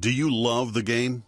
Do you love the game?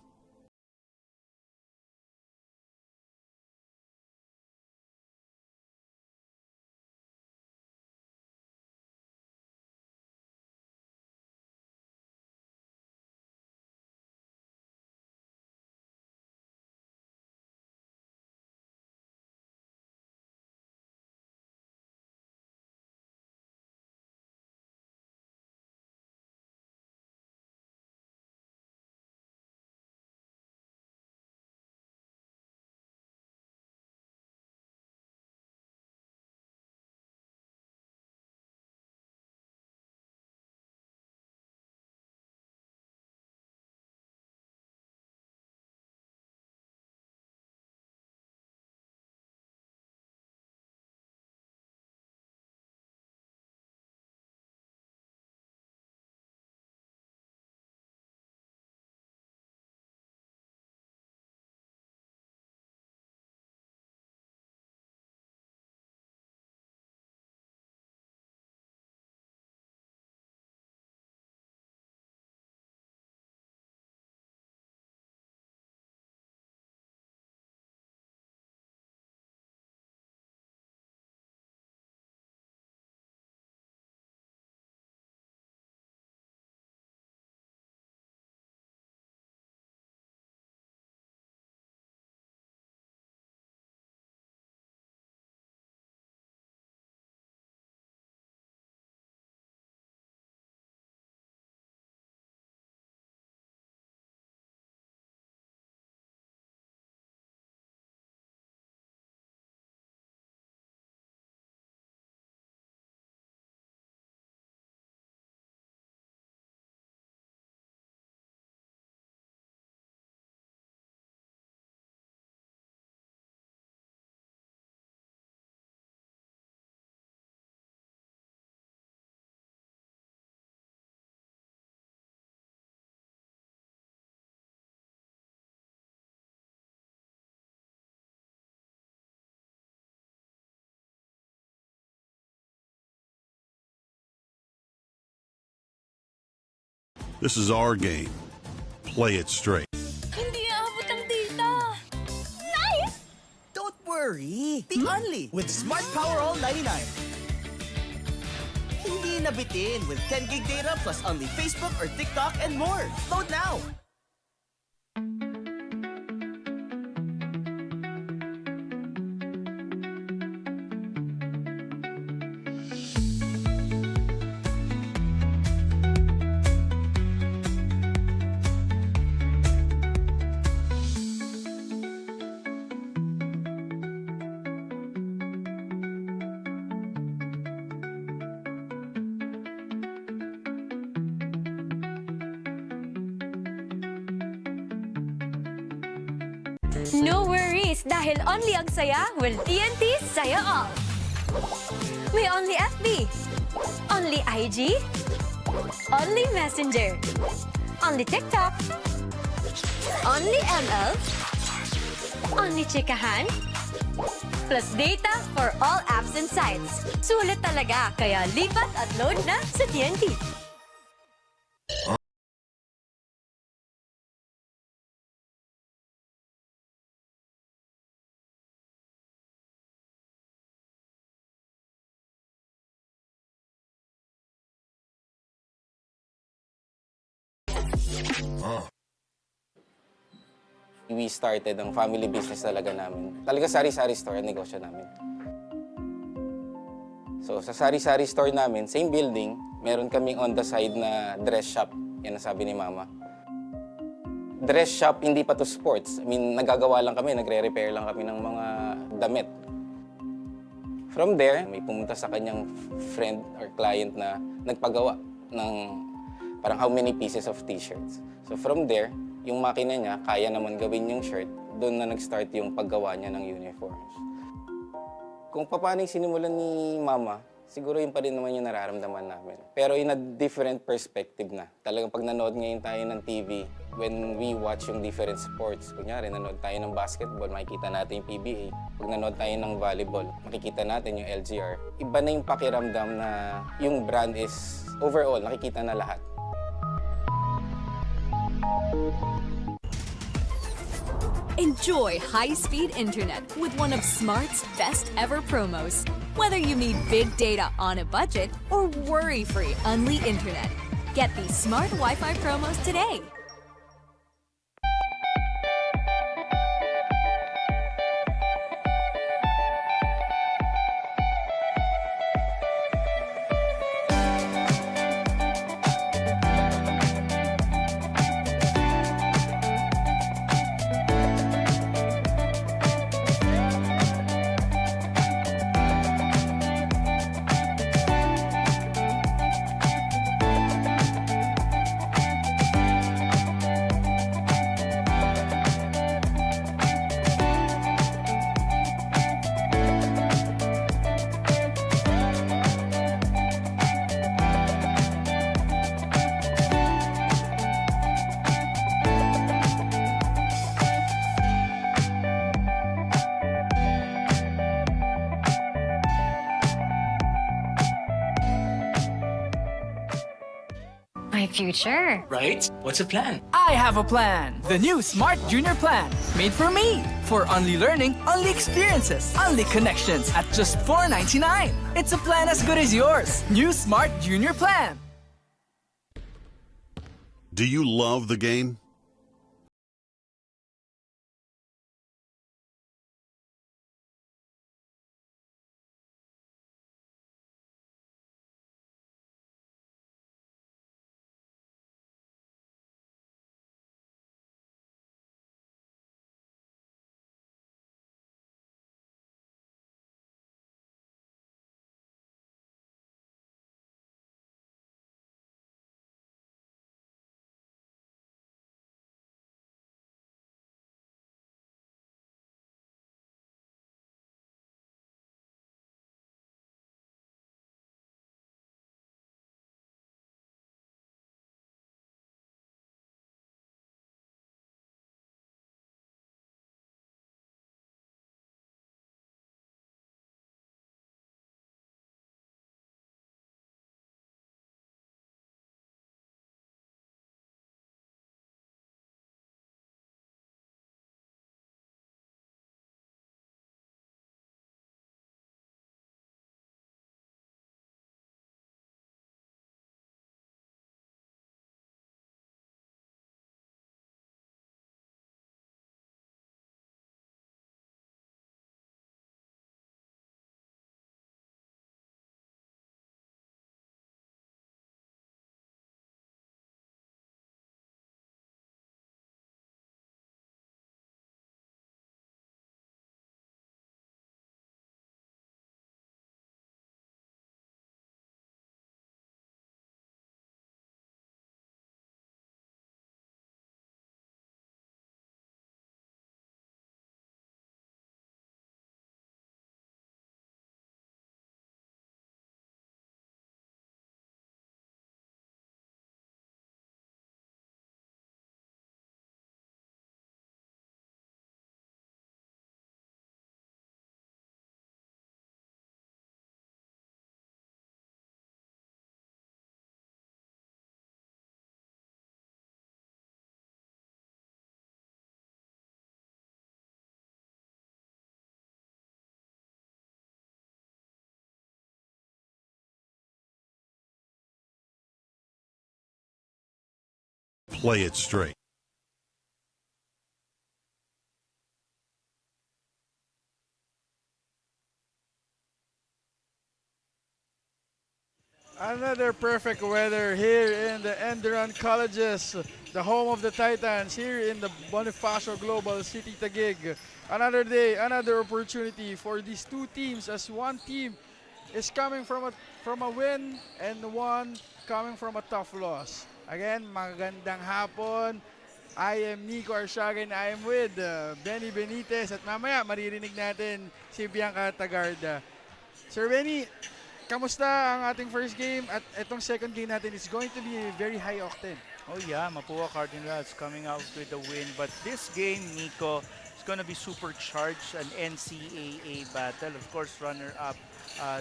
This is our game. Play it straight. Hindi aabot ang data. Nice! Don't worry. Be only with Smart Power All 99. Hindi nabitin with 10 gig data plus only Facebook or TikTok and more. Load now. No worries dahil only ang saya with TNT Saya All. May only FB, only IG, only Messenger, only TikTok, only ML, only chikahan, plus data for all apps and sites. Sulit talaga, kaya lipat at load na sa TNT. We started ang family business talaga namin. Talaga sari-sari store ang negosyo namin. So sa sari-sari store namin, same building, meron kaming on the side na dress shop. Yan ang sabi ni Mama. Dress shop, hindi pa to sports. I mean, nagagawa lang kami, nagre-repair lang kami ng mga damit. From there, may pumunta sa kanyang friend or client na nagpagawa ng parang how many pieces of t-shirts. So from there, yung makina niya, kaya naman gawin yung shirt, doon na nag-start yung paggawa niya ng uniforms. Kung paano yung sinimulan ni Mama, siguro yun pa rin naman yung nararamdaman namin. Pero in a different perspective na. Talagang pag nanood ngayon tayo ng TV, when we watch yung different sports, kunyari nanood tayo ng basketball, makikita natin yung PBA. Pag nanood tayo ng volleyball, makikita natin yung LGR. Iba na yung pakiramdam na yung brand is overall, nakikita na lahat. Enjoy high-speed internet with one of Smart's best ever promos. Whether you need big data on a budget or worry-free Unli internet, get these Smart Wi-Fi promos today. My future. Right? What's the plan? I have a plan. The new Smart Junior Plan. Made for me. For only learning, only experiences, only connections at just $4.99. It's a plan as good as yours. New Smart Junior Plan. Do you love the game? Play it straight. Another perfect weather here in the ENDERUN Colleges, the home of the Titans, here in the Bonifacio Global City, Taguig. Another day, another opportunity for these two teams, as one team is coming from a win and one coming from a tough loss. Again, magandang hapon. I am Nico Arsiaga and I am with Benny Benitez, at mamaya maririnig natin si Bianca Tagarda. Sir Benny, kamusta ang ating first game at itong second game natin is going to be very high octane? Oh yeah, Mapua Cardinals coming out with the win. But this game, Nico, is going to be supercharged, an NCAA battle. Of course, runner-up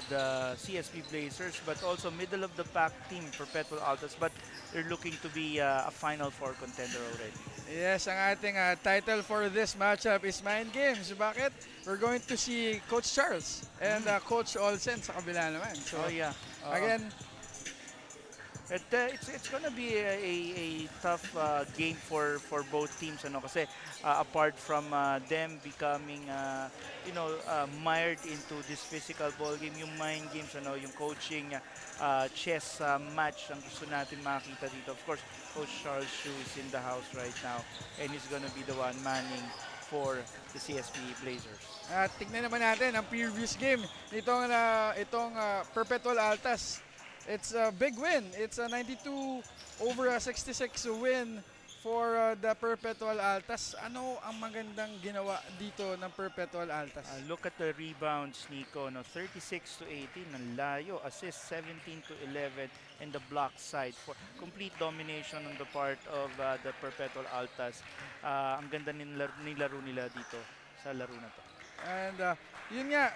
the CSB Blazers, but also middle of the pack team, Perpetual Altas, but they're looking to be a Final Four contender already. Yes, ang ating title for this matchup is Mind Games. Bakit? We're going to see Coach Charles and Coach Olsen sa kabila naman. So, Oh yeah. again, It's gonna be a tough game for both teams, ano, kasi apart from them becoming mired into this physical ball game, yung mind games, ano, yung coaching chess match ang gusto natin makita dito. Of course, Coach Charles Shu is in the house right now and he's gonna be the one manning for the CSB Blazers. at tignan naman natin ang previous game itong Perpetual Altas. It's a big win. It's a 92/66 win for the Perpetual Altas. Ano ang magandang ginawa dito ng Perpetual Altas? Look at the rebounds, Nico. No, 36-18, ang layo. Assist 17-11 and the block side for complete domination on the part of the Perpetual Altas. Ang ganda nilaro nila dito sa laro na to. And yun nga,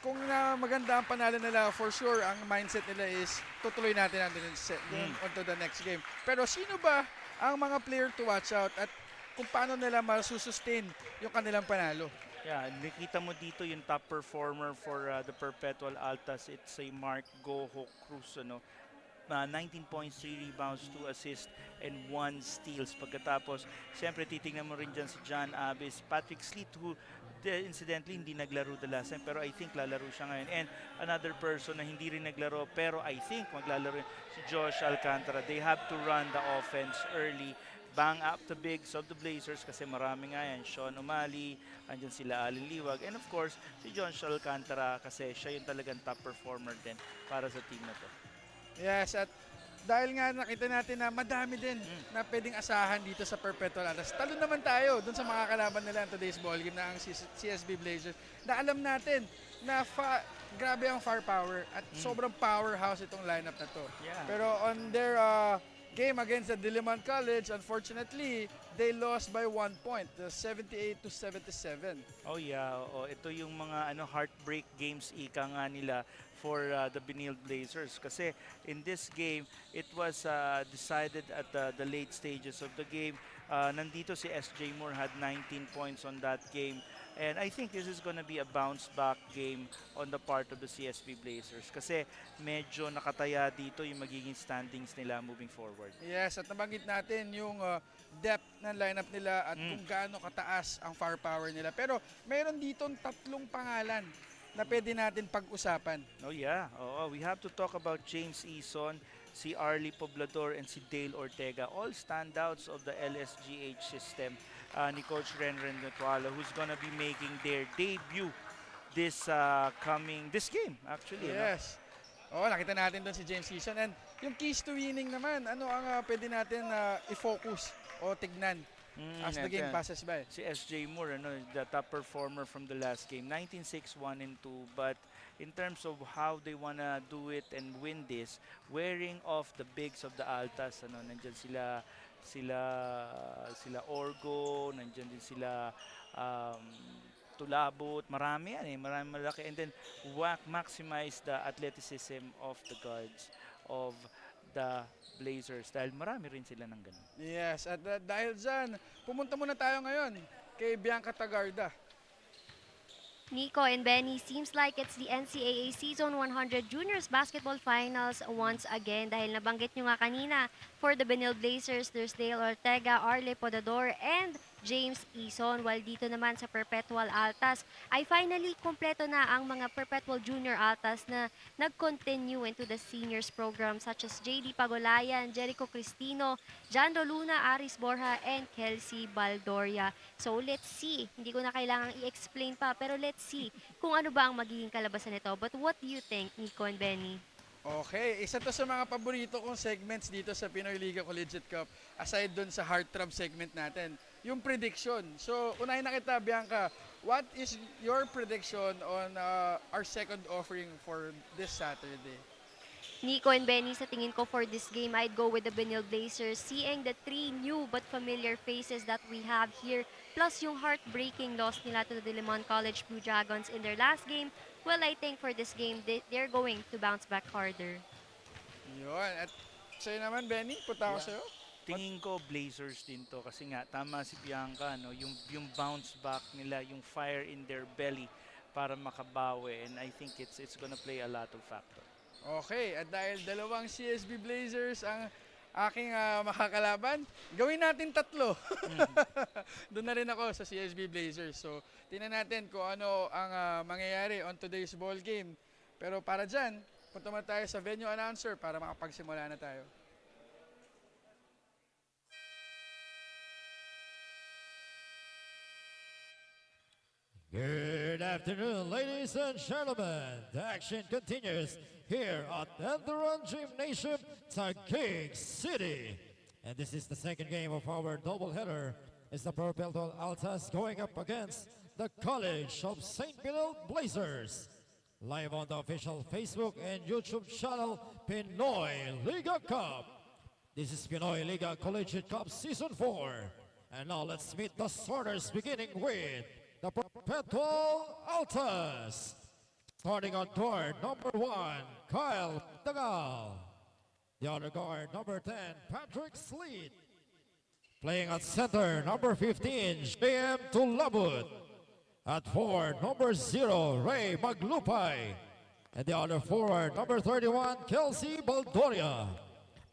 kung maganda ang panalo nila, for sure, ang mindset nila is tutuloy natin onto the next game. Pero sino ba ang mga player to watch out at kung paano nila masusustain yung kanilang panalo? Yeah, nakita mo dito yung top performer for the Perpetual Altas. It's a Mark Goho Cruz, 19 points, 3 rebounds, 2 assists, and 1 steals. Pagkatapos, siyempre titingnan mo rin dyan si John Abis, Patrick Sleet, who incidentally hindi naglaro the last time, pero I think lalaro siya ngayon. And another person na hindi rin naglaro, pero I think maglalaro si Josh Alcantara. They have to run the offense early, bang up the bigs of the Blazers kasi marami nga yan. Sean O'Malley, andyan sila Alin Liwag, and of course, si Josh Alcantara kasi siya yung talagang top performer din para sa team na to. Yes, at dahil nga nakita natin na madami din na pwedeng asahan dito sa Perpetual Altas. Talo naman tayo dun sa mga kalaban nila in today's ball game na ang CSB Blazers. Na alam natin na grabe ang firepower at sobrang powerhouse itong lineup na to. Yeah. Pero on their game against the Diliman College, unfortunately, they lost by 1 point, 78-77. Oh yeah, ito yung mga heartbreak games ika nga nila for the BENILDE Blazers kasi in this game it was decided at the late stages of the game. Nandito si SJ Moore had 19 points on that game, and I think this is gonna be a bounce back game on the part of the CSB Blazers kasi medyo nakataya dito yung magiging standings nila moving forward. Yes, at nabanggit natin yung depth ng lineup nila at kung gaano kataas ang firepower nila. Pero meron ditong 3 pangalan na pwede natin pag-usapan. Oh yeah, we have to talk about James Eason, si Arlie Poblador, and si Dale Ortega, all standouts of the LSGH system ni Coach Renren Natualo, who's gonna be making their debut this game actually. Yes. Nakita natin doon si James Eason. And yung keys to winning naman, ano ang pwede natin i-focus o tignan as the game passes by? Si SJ Moore, the top performer from the last game, 19-6, 1 and 2. But in terms of how they wanna do it and win this, wearing off the bigs of the Altas, nandyan sila Orgo, nandyan din sila Tulabot, marami yan marami malaki, and then maximize the athleticism of the guards of the Blazers dahil marami rin sila ng ganun. Yes, at dahil dyan, pumunta muna tayo ngayon kay Bianca Tagarda. Nico and Benny, seems like it's the NCAA Season 100 Juniors Basketball Finals once again dahil nabanggit nyo nga kanina for the BENILDE Blazers, there's Dale Ortega, Arlie Podador, and James Eason. While dito naman sa Perpetual Altas ay finally kumpleto na ang mga Perpetual Junior Altas na nag-continue into the seniors program such as JD Pagolayan, Jericho Cristino, Jandro Luna, Aris Borja, and Kelsey Baldoria. So let's see, hindi ko na kailangang i-explain pa, pero let's see kung ano ba ang magiging kalabasan nito. But what do you think, Nico and Benny? Okay, isa to sa mga paborito kong segments dito sa Pinoyliga Collegiate Cup aside dun sa Heartthrob segment natin, yung prediction. So, unahin na kita, Bianca. What is your prediction on our second offering for this Saturday? Nico and Benny, sa tingin ko for this game, I'd go with the Benilde Blazers. Seeing the three new but familiar faces that we have here, plus yung heartbreaking loss nila to the Diliman College Blue Dragons in their last game, well, I think for this game, they're going to bounce back harder. Yun. At sa'yo naman, Benny, punta ako sa'yo. Tingin ko Blazers din to kasi nga tama si Bianca, no, yung bounce back nila, yung fire in their belly para makabawi, and I think it's gonna play a lot of factor. Okay, at dahil dalawang CSB Blazers ang aking makakalaban, gawin natin tatlo. Doon na rin ako sa CSB Blazers. So, tingnan natin kung ano ang mangyayari on today's ball game. Pero para dyan, punta naman tayo sa venue announcer para makapagsimula na tayo. Good afternoon, ladies and gentlemen. The action continues here at ENDERUN Gymnasium, Taguig City. And this is the second game of our doubleheader. It's the PERPETUAL Altas going up against the College of ST.BENILDE Blazers. Live on the official Facebook and YouTube channel, Pinoyliga Cup. This is Pinoyliga Collegiate Cup Season 4. And now let's meet the starters, beginning with the PERPETUAL Altas. Starting on guard, number 1, Kyle Tagal. The other guard, number 10, Patrick Sleet. Playing at center, number 15, JM Tulabut. At forward, number 0, Ray Maglupay. And the other forward, number 31, Kelsey Baldoria.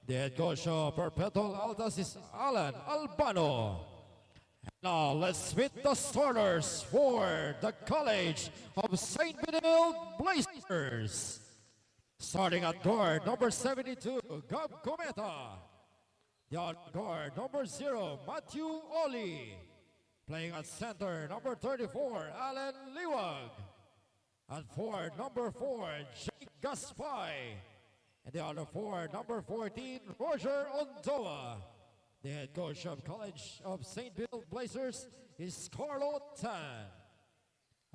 The head coach of PERPETUAL Altas is Alan Albano. Now let's meet the starters for the College of ST.BENILDE Blazers. Starting at guard, number 72, Gab Cometa. The other guard, number 0, Matthew Oli. Playing at center, number 34, Alan Liwag. At forward, number 4, Jake Gaspay. And the other forward, number 14, Roger Ondoa. The head coach of College of ST.BENILDE Blazers is Carlo Tan.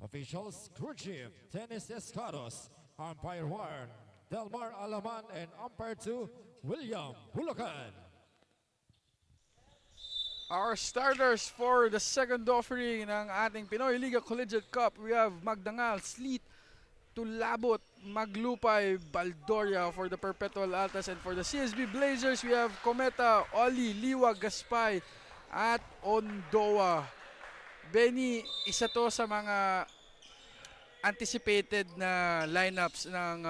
Officials, crew chief, Dennis Escados. Umpire 1, Delmar Alaman. And umpire 2, William Bulacan. Our starters for the second offering ng ating Pinoyliga Collegiate Cup, we have Magdangal, Sleet, Tulabot, Maglupay, Baldoria for the PERPETUAL Altas, and for the CSB Blazers, we have Cometa, Oli, Liwag, Gaspay, at Ondoa. Benny, isa to sa mga anticipated na lineups ng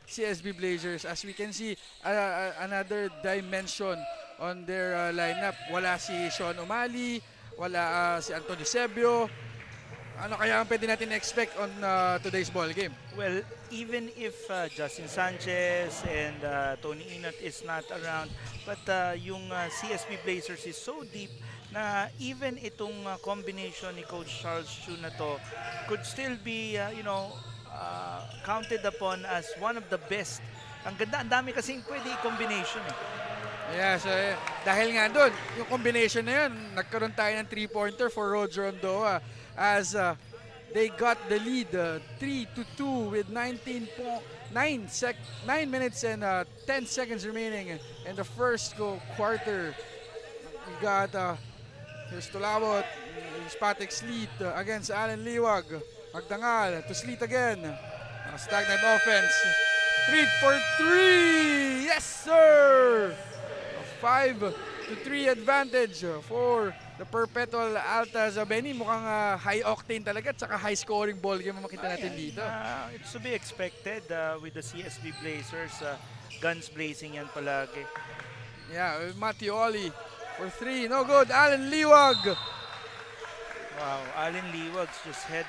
CSB Blazers. As we can see, another dimension on their lineup. Wala si Sean Umali, wala si Anthony Sebio. Ano kaya ang pwede natin expect on today's ball game? Well, even if Justin Sanchez and Tony Inat is not around, but yung CSB Blazers is so deep na even itong combination ni Coach Charles Chu na to could still be, counted upon as one of the best. Ang ganda, ang dami kasing pwede i-combination eh. Yeah, so dahil nga doon, yung combination na yun, nagkaroon tayo ng 3-pointer for Roger Ondoa as they got the lead 3-2 with 9 minutes and 10 seconds remaining in the first quarter. We got here's Tulabot, here's Patrick Sleet against Alan Liwag. Magdangal to Sleet again. Stagnant offense. 3 for 3! Yes, sir! 5-3 advantage for the PERPETUAL Altas. Benny, mukhang high octane talaga at saka high scoring ball game ang makita natin dito. It's to be expected with the CSB Blazers. Guns blazing yan palagi. Yeah, Matthew Oli for 3. No good. Alan Liwag. Wow, Alan Liwag's just head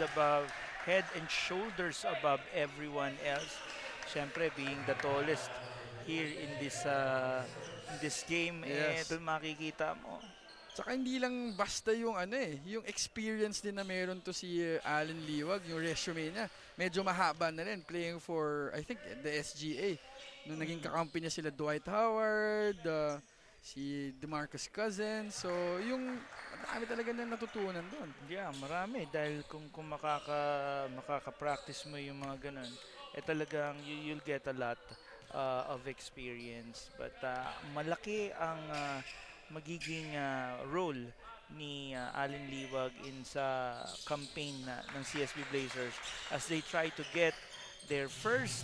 and shoulders above everyone else. Siyempre, being the tallest here in this game, yes. Ito makikita mo. Saka hindi lang basta yung yung experience din na meron to si Alan Liwag, yung resume niya. Medyo mahaba na rin, playing for, I think, the SGA. Nung naging kakampi niya sila Dwight Howard, si DeMarcus Cousins. So, yung marami talaga na natutunan doon. Yeah, marami. Dahil kung makaka-practice mo yung mga ganun, talagang you'll get a lot of experience. But malaki ang magiging role ni Allen Liwag in sa campaign ng CSB Blazers as they try to get their first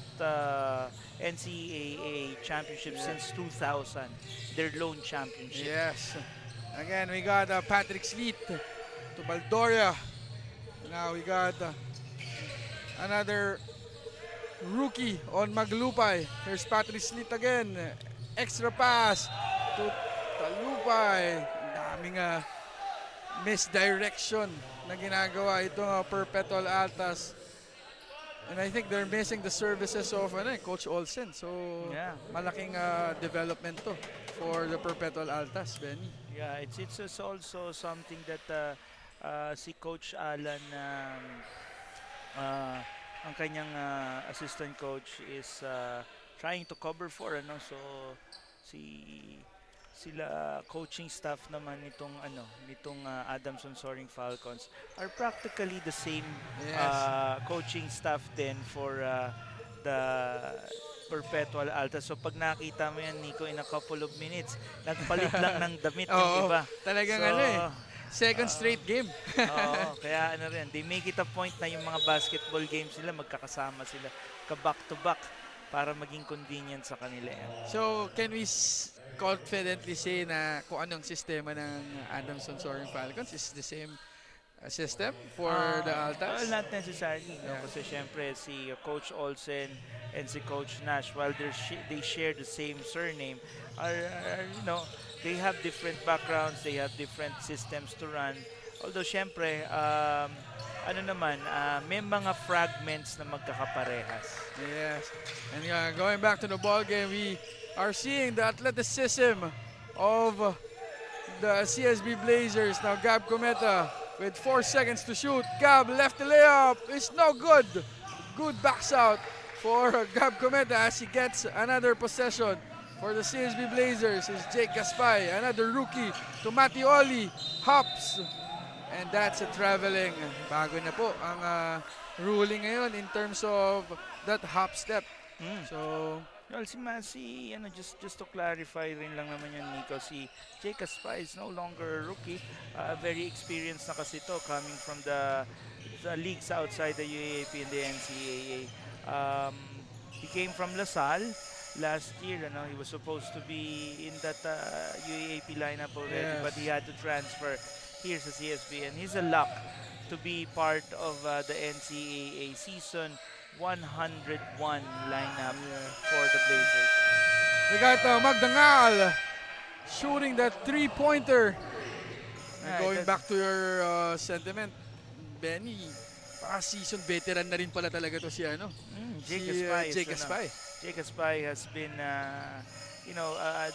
NCAA championship since 2000, their lone championship. Yes. Again, we got Patrick Sleet to Baldoria. Now we got another rookie on Maglupay. Here's Patrick Sleet again. Extra pass to Talupay. Daming misdirection na ginagawa itong Perpetual Altas. And I think they're missing the services of Coach Olsen. So, malaking development to for the Perpetual Altas, Benny. Yeah, it's also something that si Coach Alan, ang kanyang assistant coach is trying to cover for. So, sila coaching staff naman nitong Adamson Soaring Falcons are practically the same coaching staff din for the Perpetual Altas. So pag nakita mo yan, Nico, in a couple of minutes, nagpalit lang ng damit ng iba. Talagang second straight game. Kaya rin, they make it a point na yung mga basketball games nila, magkakasama sila ka-back to back para maging convenient sa kanila yan. So, can we confidently say na kung anong sistema ng Adamson Soaring Falcons is the same system for the Altas? Well, not necessarily. No? Kasi syempre si Coach Olsen and si Coach Nash, while they share the same surname, they have different backgrounds, they have different systems to run. Although syempre, may mga fragments na magkakaparehas. Yes. And going back to the ball game, we are seeing the athleticism of the CSB Blazers. Now Gab Cometa with 4 seconds to shoot. Gab left the layup. It's no good. Good backs out for Gab Cometa as he gets another possession for the CSB Blazers. Is Jake Gaspay, another rookie to Matioli. Hops. And that's a traveling. Bago na po ang ruling ngayon in terms of that hop step. So, well, just to clarify rin lang naman yan, Nico, si Jake Gaspay is no longer a rookie. Very experienced na kasi to, coming from the leagues outside the UAAP and the NCAA. He came from LaSalle last year. He was supposed to be in that UAAP lineup already, but he had to transfer here sa CSB, and he's a luck to be part of the NCAA season 101 lineup for the Blazers. We got Magdangal shooting that three-pointer. Going back to your sentiment, Benny, season veteran na rin pala talaga to si Jake Gaspay. Jake Gaspay has been a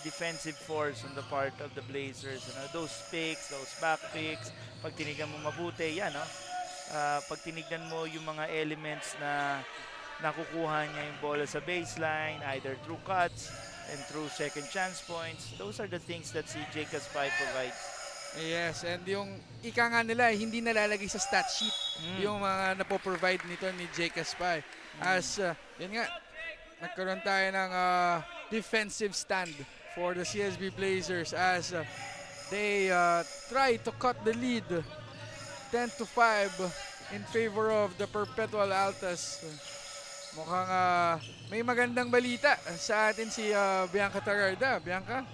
defensive force on the part of the Blazers. Those picks, those back picks, pag tinignan mo mabuti, pag tinignan mo yung mga elements na nakukuha niya yung bola sa baseline, either through cuts and through second chance points, those are the things that si Jake Gaspay provides. Yes, and yung ika nga nila, hindi nalalagay sa stat sheet yung mga napoprovide nito ni Jake Gaspay. As, yun nga, nagkaroon tayo ng defensive stand for the CSB Blazers as they try to cut the lead 10-5 in favor of the Perpetual Altas. Mukhang may magandang balita sa atin si Bianca Tagarda. Bianca?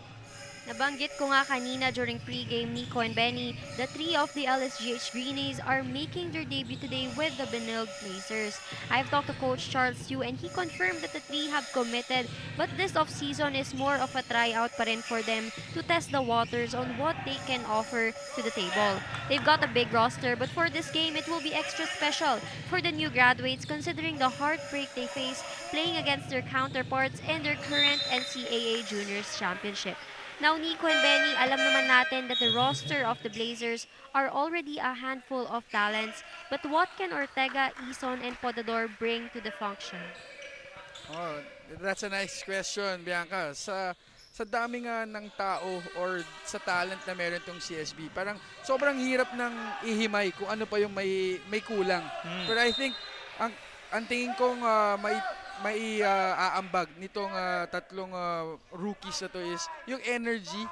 Nabanggit ko nga kanina during pregame, Nico and Benny, the three of the LSGH Greenies are making their debut today with the Benilde Blazers. I've talked to Coach Charles Yu and he confirmed that the three have committed, but this off-season is more of a tryout pa rin for them to test the waters on what they can offer to the table. They've got a big roster, but for this game, it will be extra special for the new graduates considering the heartbreak they face playing against their counterparts in their current NCAA Juniors Championship. Now, Nico and Benny, alam naman natin that the roster of the Blazers are already a handful of talents. But what can Ortega, Ison, and Podador bring to the function? Oh, that's a nice question, Bianca. Sa dami nga ng tao or sa talent na meron tong CSB, parang sobrang hirap ng ihimay kung ano pa yung may kulang. But I think, ang tingin kong may aambag nitong tatlong rookies na to is yung energy,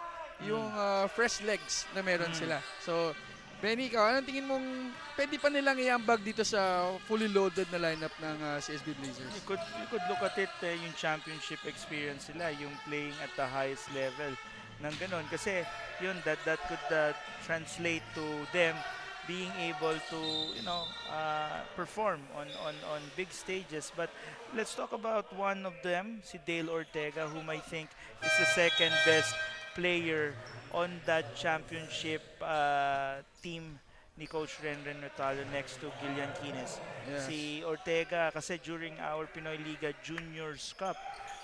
yung fresh legs na meron sila. So, Benny, ikaw, anong tingin mong pwede pa nilang iambag dito sa fully loaded na lineup ng CSB Blazers? You could look at it, yung championship experience sila, yung playing at the highest level ng ganun. Kasi yun, that could translate to them being able to, perform on big stages. But let's talk about one of them, si Dale Ortega, whom I think is the second best player on that championship team ni Coach Renren Natalo next to Gillian Quines. Yes. Si Ortega, kasi during our Pinoyliga Juniors Cup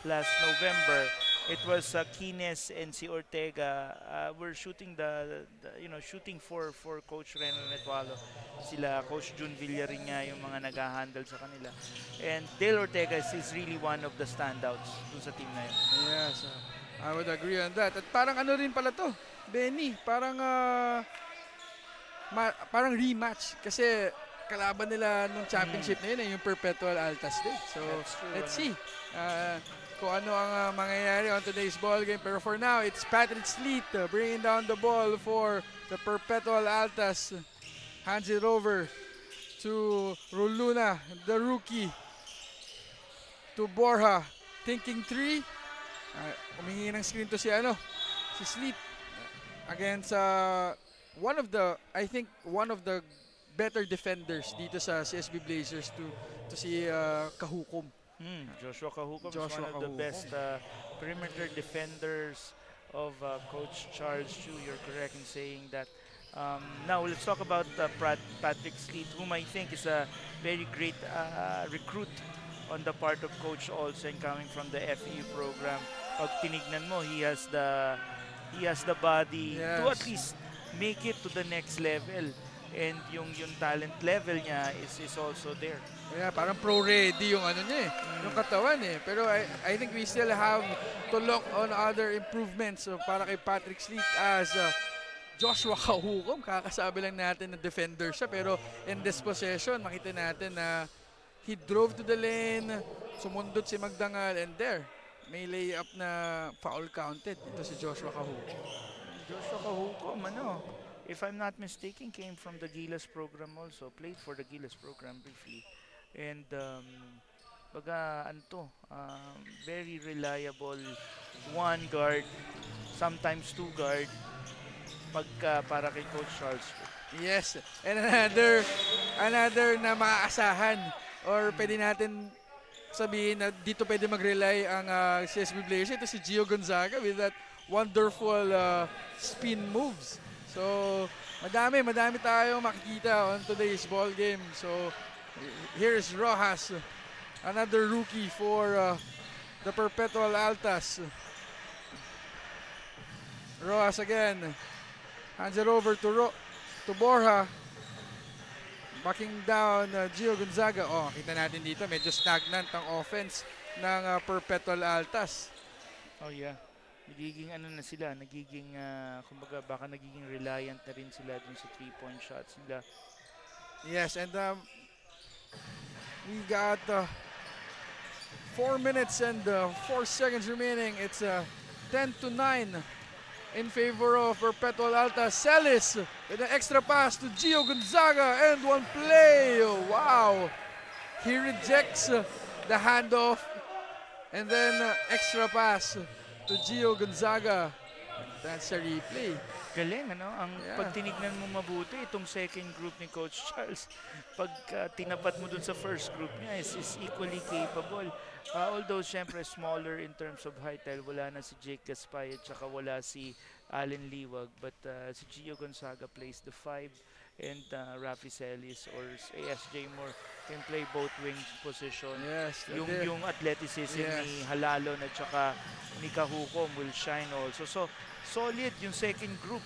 last November, it was Quines and si Ortega were shooting shooting for Coach Renren Natalo. Sila Coach Jun Villarin nga yung mga nag-handle sa kanila. And Dale Ortega is really one of the standouts dun sa team na yun. Yes, I would agree on that. At parang ano rin pala to, Benny, parang parang rematch kasi kalaban nila nung championship na yun, yung Perpetual Altas din. So, let's see kung ano ang mangyayari on today's ball game. Pero for now, it's Patrick Sleet bringing down the ball for the Perpetual Altas. Hands it over to Ruluna, the rookie. To Borja, thinking three. Humingi ng screen to si Sleet against one of the better defenders dito sa CSB Blazers to si Kahukom. Joshua Kahukom is one of the best perimeter defenders of Coach Charles Chu. You're correct in saying that. Now let's talk about Patrick Sleet, whom I think is a very great recruit on the part of Coach Olsen coming from the FEU program. Pag tinignan mo, he has the body to at least make it to the next level, and yung talent level niya is also there. Yeah, parang pro-ready yung niya yung katawan Pero I think we still have to look on other improvements para kay Patrick Sleet as Joshua Kahukom. Kakasabi lang natin na defender siya, pero in this possession, makita natin na he drove to the lane, sumundot si Magdangal, and there, may layup na foul counted dito si Joshua Kahukom. Joshua Kahukom, if I'm not mistaken, came from the Gilas program also, played for the Gilas program briefly. And very reliable one guard, sometimes two guard, para kay Coach Charles. Yes, and another na maaasahan, or pwede natin sabihin na dito pwede mag-rely ang CSB Blazers. Ito si Gio Gonzaga with that wonderful spin moves. So, madami tayo makikita on today's ball game. So, here is Rojas, another rookie for the Perpetual Altas. Rojas again, hands it over to Borja. Backing down Gio Gonzaga. Kita natin dito, medyo stagnant ang offense ng Perpetual Altas. Oh yeah. Nagiging kumbaga baka nagiging reliant na rin sila dun sa 3-point shots nila. Yes, and we got 4 minutes and 4 seconds remaining. It's 10-9 in favor of Perpetual Altas. Celis with an extra pass to Gio Gonzaga and one play. Wow! He rejects the handoff and then extra pass to Gio Gonzaga. That's a replay. Galing, pag tinignan mo mabuti, itong second group ni Coach Charles, pag tinapat mo dun sa first group niya, is equally capable. Although, syempre, smaller in terms of height, dahil wala na si Jake Gaspay at saka wala si Allen Liwag. But si Gio Gonzaga plays the 5, and Rafi Celis or ASJ Moore can play both wing position. Yes, yung athleticism ni Halalon at saka ni Kahukom will shine also. So, solid yung second group.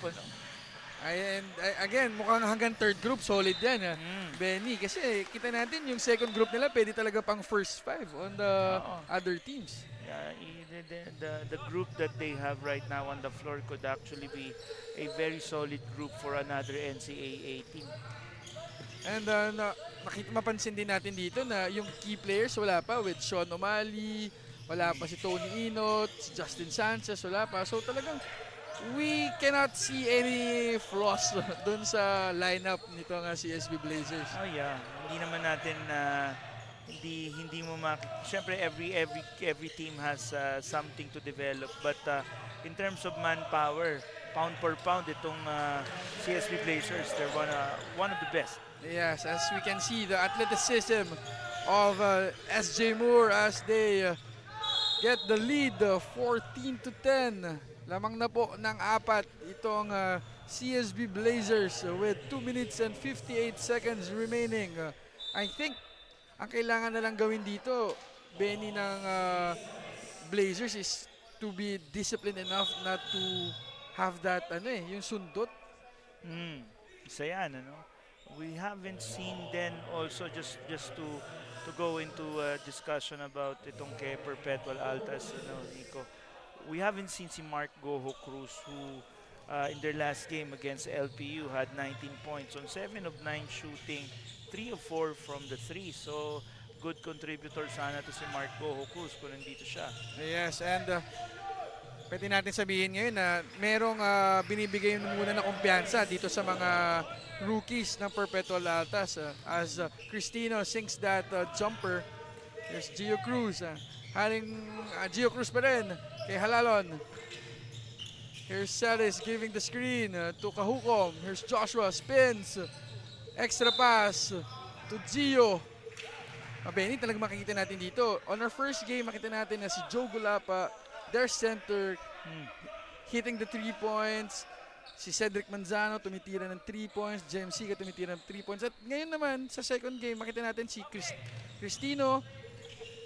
Again, mukhang hanggang third group, solid yan. Benny, kasi kita natin yung second group nila, pwede talaga pang first 5 on the other teams. The group that they have right now on the floor could actually be a very solid group for another NCAA team. And mapansin din natin dito na yung key players wala pa with Sean O'Malley, wala pa si Tony Inot, si Justin Sanchez, wala pa. So talagang we cannot see any flaws dun sa lineup nito ng CSB Blazers. Oh yeah, hindi naman natin hindi mo siyempre every team has something to develop, but in terms of manpower, pound per pound, itong CSB Blazers, they're one of the best. Yes, as we can see, the athleticism of SJ Moore as they get the lead 14-10. Lamang na po ng 4 itong CSB Blazers with 2 minutes and 58 seconds remaining. I think ang kailangan na lang gawin dito, Benny, ng Blazers is to be disciplined enough not to have that, yung sundot. Isa yan, We haven't seen then also just to go into a discussion about itong kay Perpetual Altas, Nico. We haven't seen si Mark Goho Cruz who in their last game against LPU had 19 points on 7 of 9 shooting, 3 of 4 from the 3. So good contributor sana to si Mark Goho Cruz kung nandito siya. Yes, and pwede natin sabihin ngayon na merong binibigay muna na kumpiyansa dito sa mga rookies ng Perpetual Altas as Cristino sinks that jumper. There's Gio Cruz. Gio Cruz pa rin kay Halalon. Here's Celis giving the screen to Kahukom. Here's Joshua, spins. Extra pass to Gio. Benny, talagang makikita natin dito. On our first game, makita natin na si Joe Gulapa, their center, hitting the 3 points. Si Cedric Manzano tumitira ng 3 points. James Siga tumitira ng 3 points. At ngayon naman, sa second game, makita natin si Cristino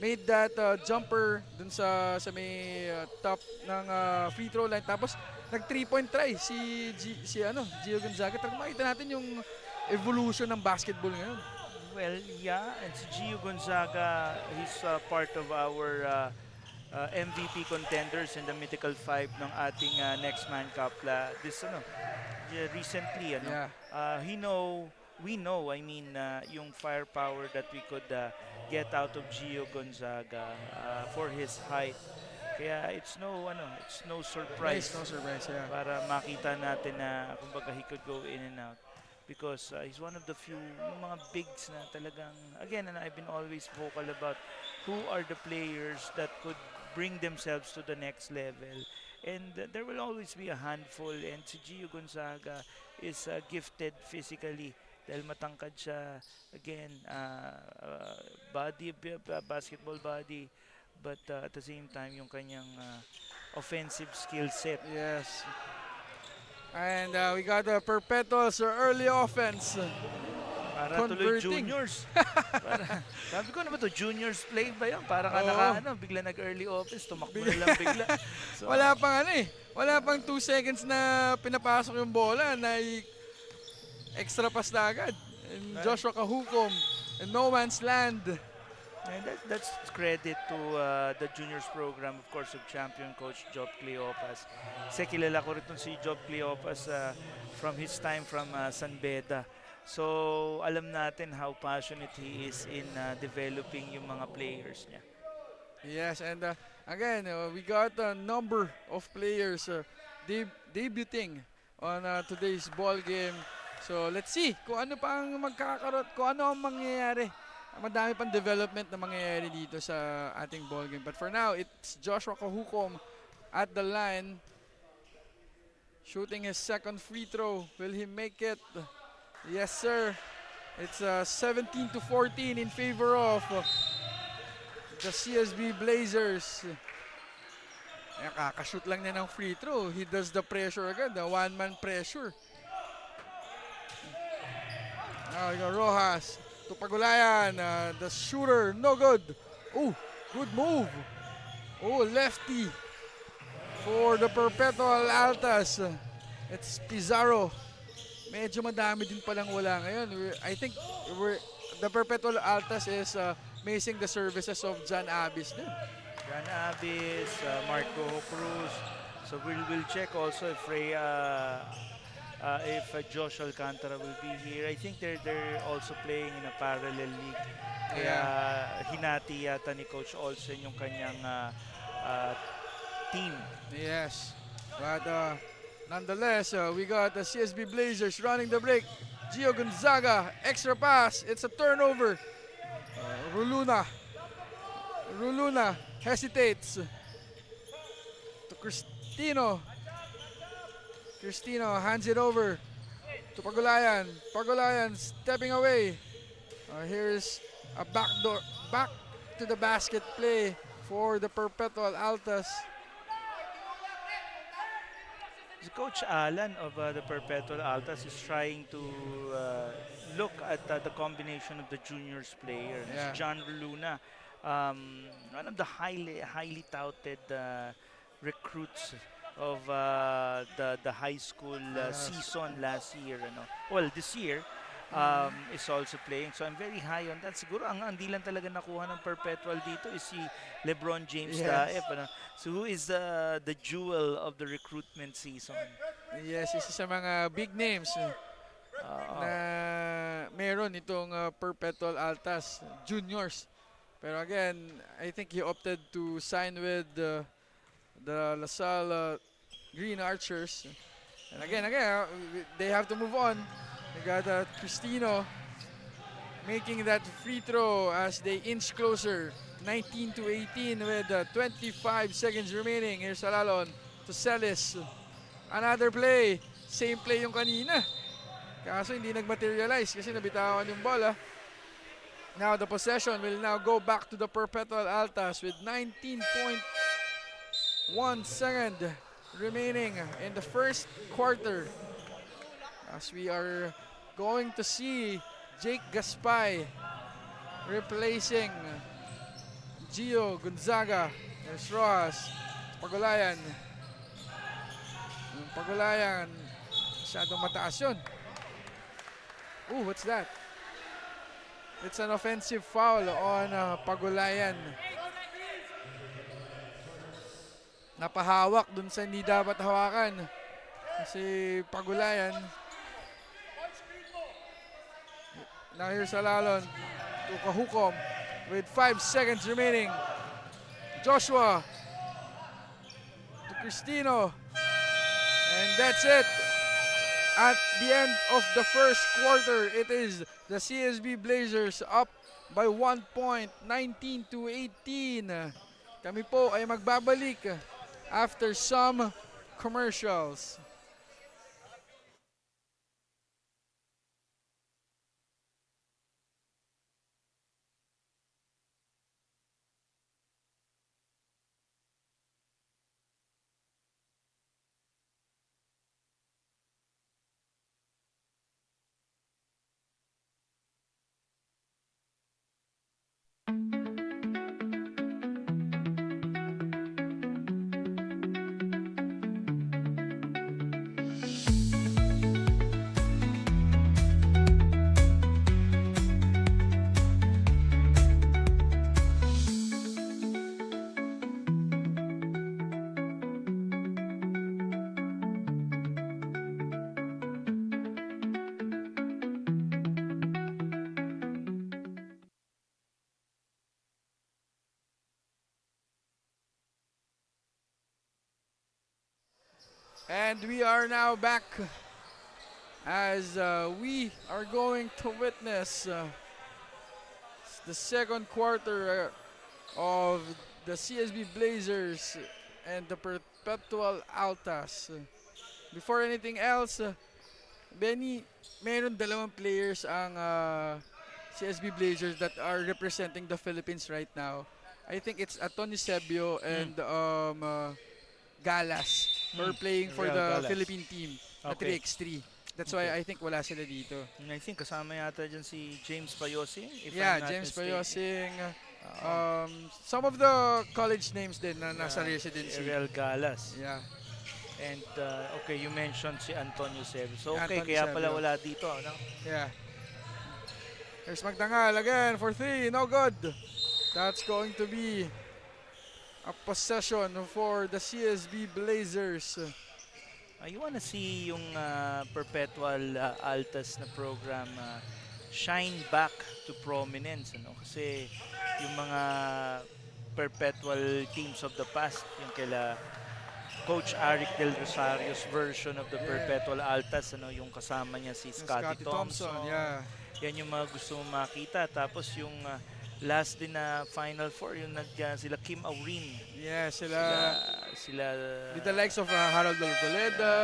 made that jumper dun sa may top ng free throw line. Tapos, nag 3-point try si Gio Gonzaga. Talagang makita natin yung evolution ng basketball ngayon. Well, yeah, and si Gio Gonzaga, he's part of our MVP contenders in the Mythical 5 ng ating Next Man Cup. Recently, we know, yung firepower that we could get out of Gio Gonzaga for his height. Kaya it's no surprise. It's no surprise, yeah. Para makita natin na kumbaga he could go in and out. Because he's one of the few mga bigs na talagang, again, and I've been always vocal about who are the players that could bring themselves to the next level. And there will always be a handful, and si Gio Gonzaga is gifted physically dahil matangkad siya, again, basketball body, but at the same time, yung kanyang offensive skill set. Yes. And we got the Perpetual's early offense. Para tuloy juniors. Sabi ko na ba to, juniors play ba yan? Para ka bigla nag-early offense, tumakbo na lang bigla. So, wala pang 2 seconds na pinapasok yung bola na extra pass na agad. And Joshua Kahukom in no man's land. And that's credit to the juniors program, of course, of champion coach Job Cleopas. Kasi kilala ko rin si Job Cleopas from his time from San Beda. So, alam natin how passionate he is in developing yung mga players niya. Yes, and again, we got a number of players debuting on today's ball game. So, let's see kung ano pang magkakaroon, kung ano ang mangyayari. Madami pang development na mangyayari dito sa ating ball game. But for now, it's Joshua Kahukom at the line. Shooting his second free throw. Will he make it? Yes, sir. It's 17-14 in favor of the CSB Blazers. Kakashoot lang niya ng free throw. He does the pressure agad, the one-man pressure. Now, Rojas to Pagulayan. The shooter, no good. Oh, good move. Oh, lefty for the Perpetual Altas. It's Pizarro. Medyo madami din palang wala ngayon. I think the Perpetual Altas is missing the services of John Abis din. John Abis, Marco Cruz. So we'll check also if if Josh Alcantara will be here. I think they're also playing in a parallel league. Kaya hinati yata ni Coach Olsen yung kanyang team. Yes. But nonetheless, we got the CSB Blazers running the break. Gio Gonzaga, extra pass. It's a turnover. Ruluna hesitates to Cristino. Cristino hands it over to Pagulayan. Pagulayan stepping away. Here's a back to the basket play for the Perpetual Altas. Coach Alan of the Perpetual Altas is trying to look at the combination of the juniors player. Yeah. John Luna, one of the highly touted recruits of the high school season last year. Well, this year is also playing. So I'm very high on that. Siguro ang di lang talaga nakuha ng Perpetual dito is si LeBron James Daep. So who is the jewel of the recruitment season? Yes, isa sa mga big names na meron itong Perpetual Altas juniors. Pero again, I think he opted to sign with the LaSalle Green Archers. And again, they have to move on. They got Cristino making that free throw as they inch closer. 19-18 with 25 seconds remaining. Here's Alalon to Celis. Another play. Same play yung kanina. Kaso hindi nag-materialize kasi nabitawan yung bola. Now the possession will now go back to the Perpetual Altas with 19.1 second remaining in the first quarter. As we are going to see Jake Gaspay replacing Gio Gonzaga. There's Rojas. Pagulayan. Pagulayan. Masyadong mataas yun. Ooh, what's that? It's an offensive foul on Pagulayan. Napahawak dun sa hindi dapat hawakan. Kasi Pagulayan. Now here's Alalon to Kahukom with 5 seconds remaining. Joshua to Cristino. And that's it. At the end of the first quarter, it is the CSB Blazers up by 1 point, 19-18. Kami po ay magbabalik after some commercials. And we are now back as we are going to witness the second quarter of the CSB Blazers and the Perpetual Altas. Before anything else, Benny, meron dalawang players ang CSB Blazers that are representing the Philippines right now. I think it's Antonio Sebio and Galas who are playing for the Philippine team na 3x3. That's why I think wala sila dito. I think kasama yata dyan si James Payosing. James Payosing. Some of the college names din na nasa residency. Ariel Galas. Yeah. And okay, you mentioned si Antonio Sebio. So okay, Antonio kaya pala Sebio. wala dito, no? Yeah. Here's Magdangal again for 3. No good. That's going to be a possession for the CSB Blazers. You wanna see yung Perpetual Altas na program shine back to prominence, ano? Kasi yung mga Perpetual teams of the past, yung kaila Coach Aric Del Rosario's version of the Perpetual Altas, ano, yung kasama niya si Scotty Thompson. Yeah. Yan yung mga gusto mong makita. Tapos yung last din na Final Four, yung sila Kim Aurin. Yeah, sila with the likes of Harold Alboleda,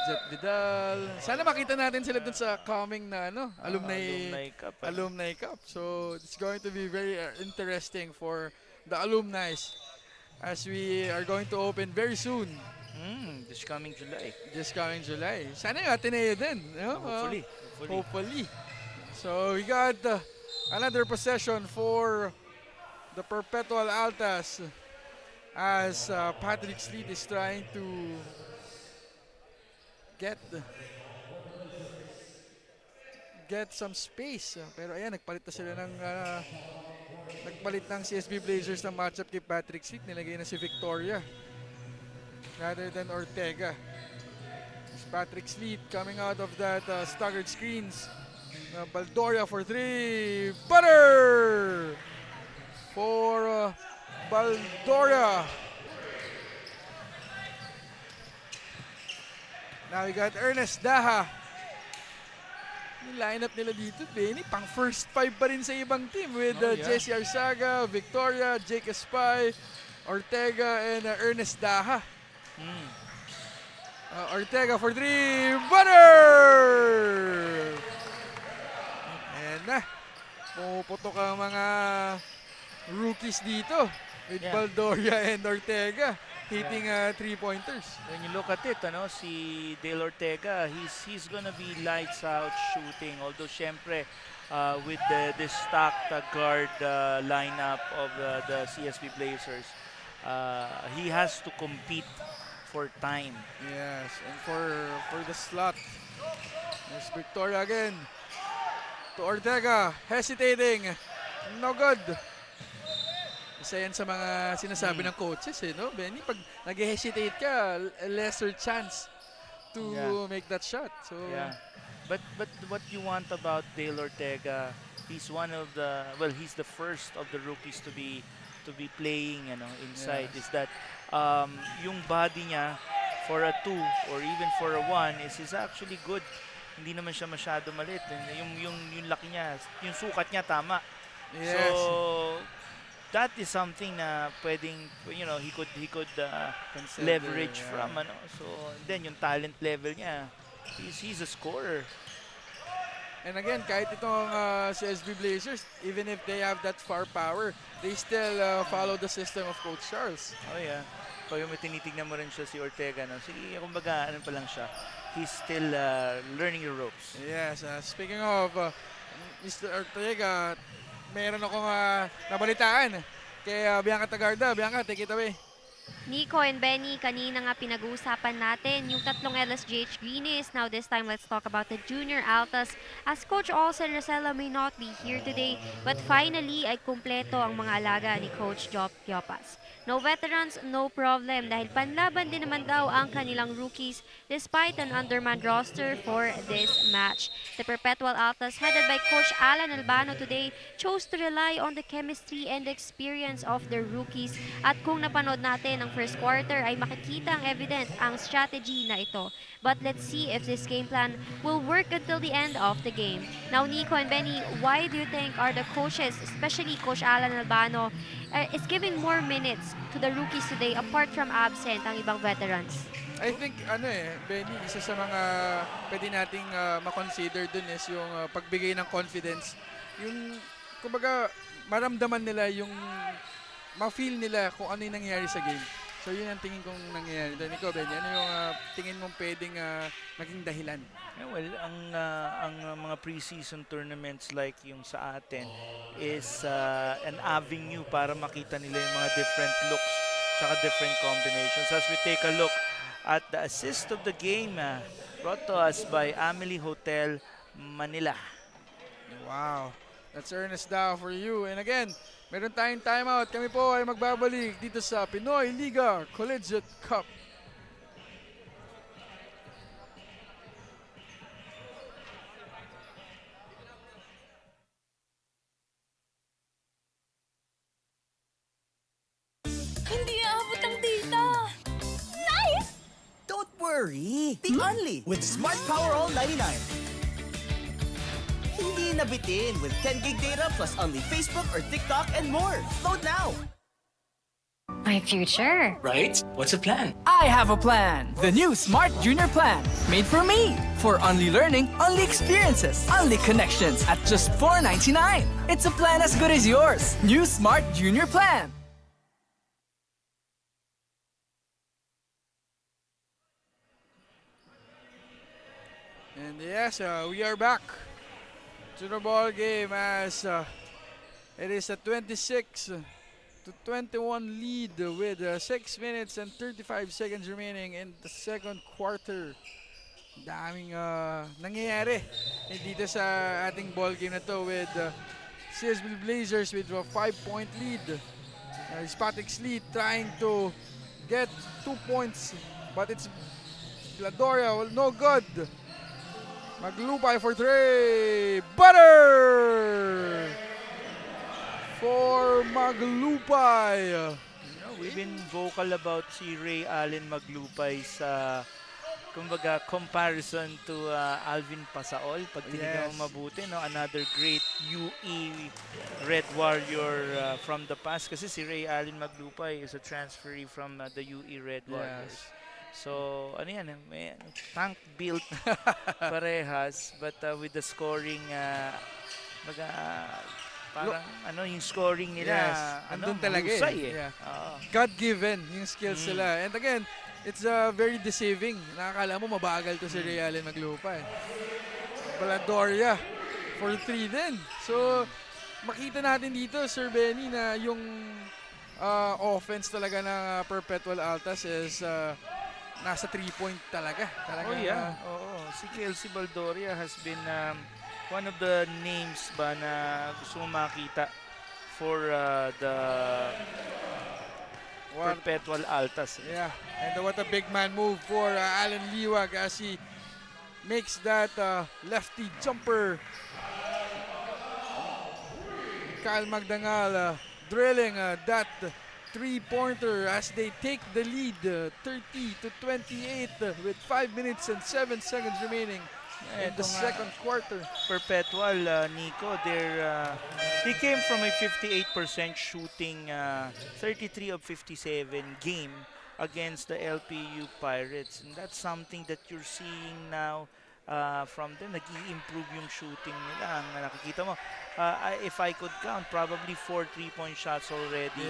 Jet Vidal. Sana makita natin sila dun sa coming na alumni cup. So it's going to be very interesting for the alumni as we are going to open very soon. This coming July. Sana yung Ateneo din. No? Hopefully. So we got another possession for the Perpetual Altas as Patrick Sleet is trying to get some space. Pero ayan, nagpalit ng CSB Blazers ng matchup kay Patrick Sleet. Nilagay na si Victoria rather than Ortega. It's Patrick Sleet coming out of that staggered screens. Baldoria for 3. Butter for Baldoria. Now we got Ernest Daha. Yung lineup nila dito, Benny, pang first 5 pa rin sa ibang team with Jesse Arzaga, Victoria, Jake Espay, Ortega, and Ernest Daha. Ortega for 3. Butter! And pumuputok ang mga rookies dito with Baldoria and Ortega hitting 3-pointers. When you look at it, si Dale Ortega, he's gonna be lights out shooting. Although, syempre, with the stacked guard lineup of the CSB Blazers, he has to compete for time. Yes, and for the slot. There's Victoria again to Ortega, hesitating. No good. Isa yan sa mga sinasabi ng coaches, no? Benny, pag nag-hesitate ka, a lesser chance to make that shot. So But what you want about Dale Ortega, he's he's the first of the rookies to be playing inside, is that yung body niya for a 2 or even for a 1 is actually good. Hindi naman siya masyado maliit. Yung laki niya, yung sukat niya tama. Yes. So that is something na pwedeng, he could leverage from, So then yung talent level niya, he's a scorer. And again, kahit itong CSB Blazers, even if they have that firepower, they still follow the system of Coach Charles. Oh yeah. Kaya may tinitignan mo rin siya si Ortega, sige, kumbaga, pa lang siya. He's still learning the ropes. Yes, speaking of Mr. Ortega, meron akong nabalitaan kay Bianca Tagarda. Bianca, take it away. Nico and Benny, kanina nga pinag-uusapan natin yung tatlong LSJH Greenies. Now this time, let's talk about the Junior Altas. As Coach Olsen Rosella may not be here today, but finally ay kumpleto ang mga alaga ni Coach Job Kiopas. No veterans, no problem dahil panlaban din naman daw ang kanilang rookies despite an undermanned roster for this match. The Perpetual Altas, headed by Coach Alan Albano today, chose to rely on the chemistry and experience of their rookies. At kung napanood natin ang first quarter ay makikita ang evident ang strategy na ito. But let's see if this game plan will work until the end of the game. Now, Nico and Benny, why do you think are the coaches, especially Coach Alan Albano, is giving more minutes to the rookies today apart from absent ang ibang veterans? I think, Benny, isa sa mga pwede nating makonsider dun is yung pagbigay ng confidence. Yung, kumbaga, maramdaman nila yung, ma-feel nila kung ano yung nangyayari sa game. So yun ang tingin kong nangyayari doon. Ikaw, Benny, ano yung tingin mong pwedeng maging dahilan? Well, ang mga preseason tournaments like yung sa atin is an avenue para makita nila yung mga different looks saka different combinations. As we take a look at the assist of the game brought to us by Amelie Hotel Manila. Wow, that's Ernest Dao for you. And again, meron tayong timeout. Kami po ay magbabalik dito sa Pinoyliga Collegiate Cup. worry. Be only with Smart Power All 99. Hindi nabitin with 10 gig data plus only Facebook or TikTok and more. Load now. My future. Right? What's the plan? I have a plan. The new Smart Junior Plan. Made for me. For only learning, only experiences, only connections at just $4.99. It's a plan as good as yours. New Smart Junior Plan. And yes, we are back to the ball game as it is a 26-21 lead with 6 minutes and 35 seconds remaining in the second quarter. Daming nangyayari dito sa ating ball game na to with CSB Blazers with a 5-point lead. Spatix lead trying to get 2 points, but it's Gladoria, well, no good. Maglupay for 3. Butter for Maglupay. We've been vocal about si Ray Allen Maglupay sa kumbaga comparison to Alvin Pasaol. Pag tinignan mo mabuti, no? Another great UE Red Warrior from the past. Kasi si Ray Allen Maglupay is a transferee from the UE Red Warriors. So, ano yan, may tank built parehas, but with the scoring, parang yung scoring nila, andun talaga mahusay eh. God-given yung skills nila. And again, it's very deceiving. Nakakala mo mabagal to si Ray Allen Maglupay. Baladoria for 3 din. So, makita natin dito, Sir Benny, na yung offense talaga ng Perpetual Altas is nasa 3-point talaga. Oh yeah. Si Kelsey Baldoria has been one of the names ba na gusto mo makita for the Perpetual Altas. Yeah, and what a big man move for Alan Liwag as he makes that lefty jumper. Kyle Magdangal drilling that 3-pointer as they take the lead 30-28 with 5 minutes and 7 seconds remaining in the second quarter. Perpetual, Nico, they came from a 58% shooting 33 of 57 game against the LPU Pirates, and that's something that you're seeing now from them. Nag-i-improve yung shooting nila. Ang nakikita mo, if I could count, probably 4 3-point shots already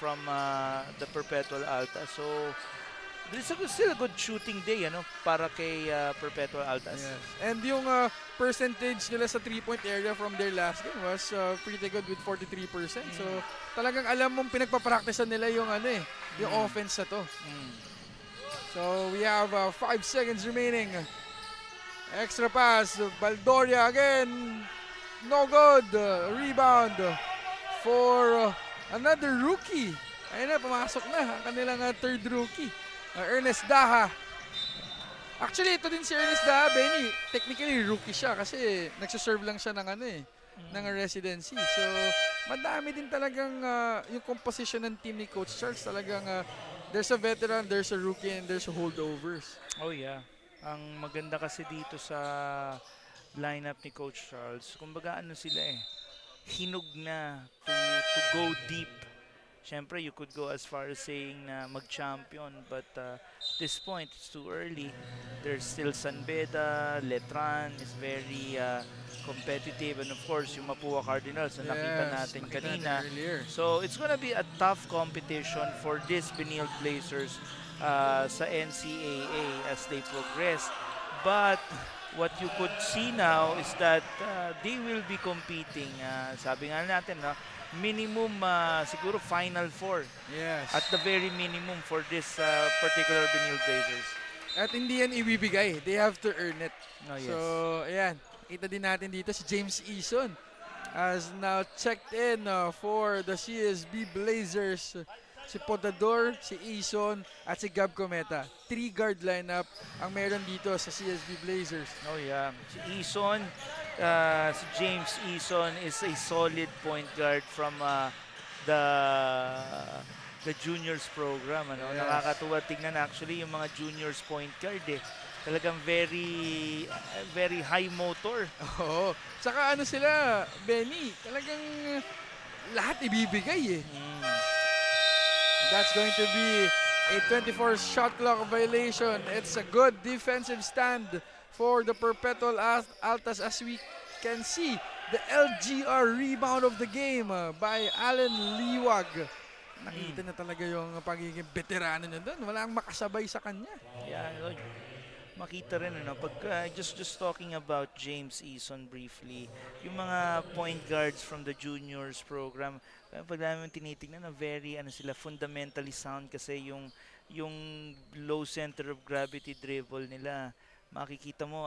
from the Perpetual Altas. So, it's still a good shooting day para kay Perpetual Altas. Yes. And yung percentage nila sa 3-point area from their last game was pretty good with 43%. So, talagang alam mong pinagpapracticean nila yung yung offense na to. So, we have 5 seconds remaining. Extra pass, Baldoria again, no good. Rebound for another rookie. Ayun na, pumasok na ang kanilang third rookie, Ernest Daha. Actually, ito din si Ernest Daha, Benny. Technically, rookie siya kasi nagsaserve lang siya ng ng residency. So, madami din talagang yung composition ng team ni Coach Charles. Talagang there's a veteran, there's a rookie, and there's holdovers. Oh yeah. Ang maganda kasi dito sa lineup ni Coach Charles, kumbaga sila hinog na to go deep. Siyempre, you could go as far as saying na mag-champion, but this point, it's too early. There's still San Beda, Letran is very competitive, and of course, yung Mapua Cardinals na nakita natin kanina. So, it's gonna be a tough competition for this BENILDE Blazers sa NCAA as they progress. But what you could see now is that they will be competing. Sabi nga natin, minimum siguro Final Four. Yes. At the very minimum for this particular BENILDE Blazers. At hindi yan ibibigay. They have to earn it. Oh, yes. So, ayan. Kita din natin dito si James Eason has now checked in for the CSB Blazers. Si Podador, si Eason, at si Gab Cometa. 3-guard lineup ang meron dito sa CSB Blazers. Oh yeah. Si Eason, si James Eason is a solid point guard from the the juniors program. Ano? Yes. Nakakatuwa tingnan actually yung mga juniors point guard Talagang very high motor. Oo. Saka ano sila, Benny, talagang lahat ibibigay That's going to be a 24 shot clock violation. It's a good defensive stand for the Perpetual Altas as we can see the LGR rebound of the game by Allen Liwag. Nakita na talaga yung pagiging veterano niya doon. Walang makasabay sa kanya. Yeah, makita rin pag just talking about James Eason briefly, yung mga point guards from the juniors program, pag namin tinitingnan na very sila fundamentally sound kasi yung low center of gravity dribble nila, makikita mo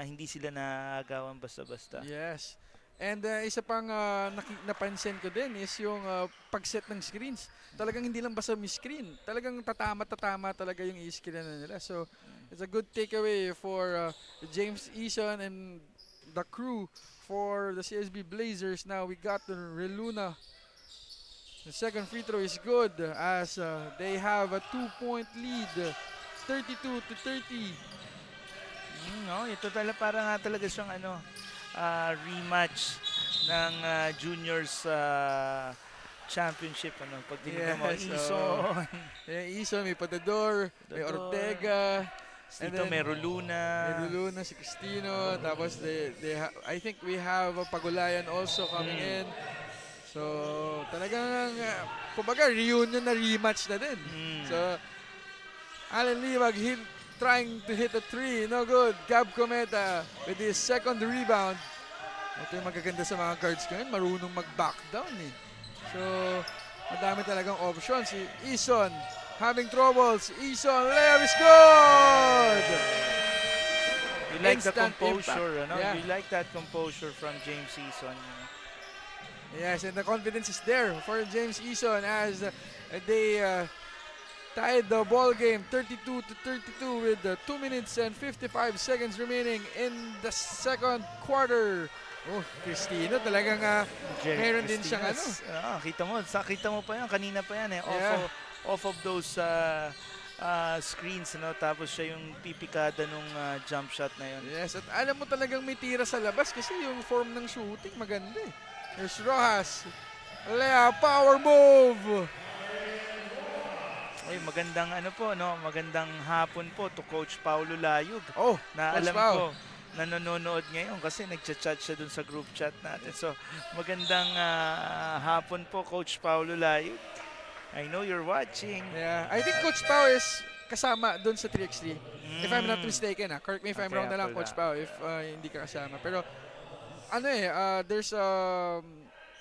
hindi sila naagawan basta-basta. Yes. And isa pang napansin ko din is yung pag-set ng screens. Talagang hindi lang basta screen. Talagang tatama talaga yung i-screen na nila. So, it's a good takeaway for James Eason and the crew for the CSB Blazers. Now we got the Reluna. The second free throw is good as they have a 2-point lead. 32-30. Ito para talaga siyang rematch ng juniors championship pag tinignan mo Eason. Eason, may Patador, may Ortega, dito may Roluna. Si Cristino, tapos I think we have Pagulayan also coming in. So talagang kumbaga reunion na rematch na din. So Allen Liwag trying to hit a 3, no good. Gab Cometa with his second rebound. Ito yung magaganda sa mga guards ngayon, marunong mag-back down So, madami talagang options. Si Eason having troubles. Eason, layup is good! You like the Instant composure, impact. Yeah. You like that composure from James Eason. Yes, and the confidence is there for James Eason as they tied the ball game 32-32 with 2 minutes and 55 seconds remaining in the second quarter. Oh, Cristino talagang meron din siyang kita mo pa yan, kanina pa yan off of those screens tapos siya yung pipikada nung jump shot na yun. Yes, at alam mo talagang may tira sa labas kasi yung form ng shooting maganda Here's Rojas. Power move. Ay, magandang magandang hapon po to Coach Paulo Layug. Na Coach alam Pao. ko nanonood ngayon kasi nagchat-chat siya dun sa group chat natin. So, magandang hapon po Coach Paulo Layug. I know you're watching. Yeah, I think Coach Pao is kasama dun sa 3x3. If I'm not mistaken, correct me if I'm wrong na lang Coach Pao if hindi ka kasama. Pero there's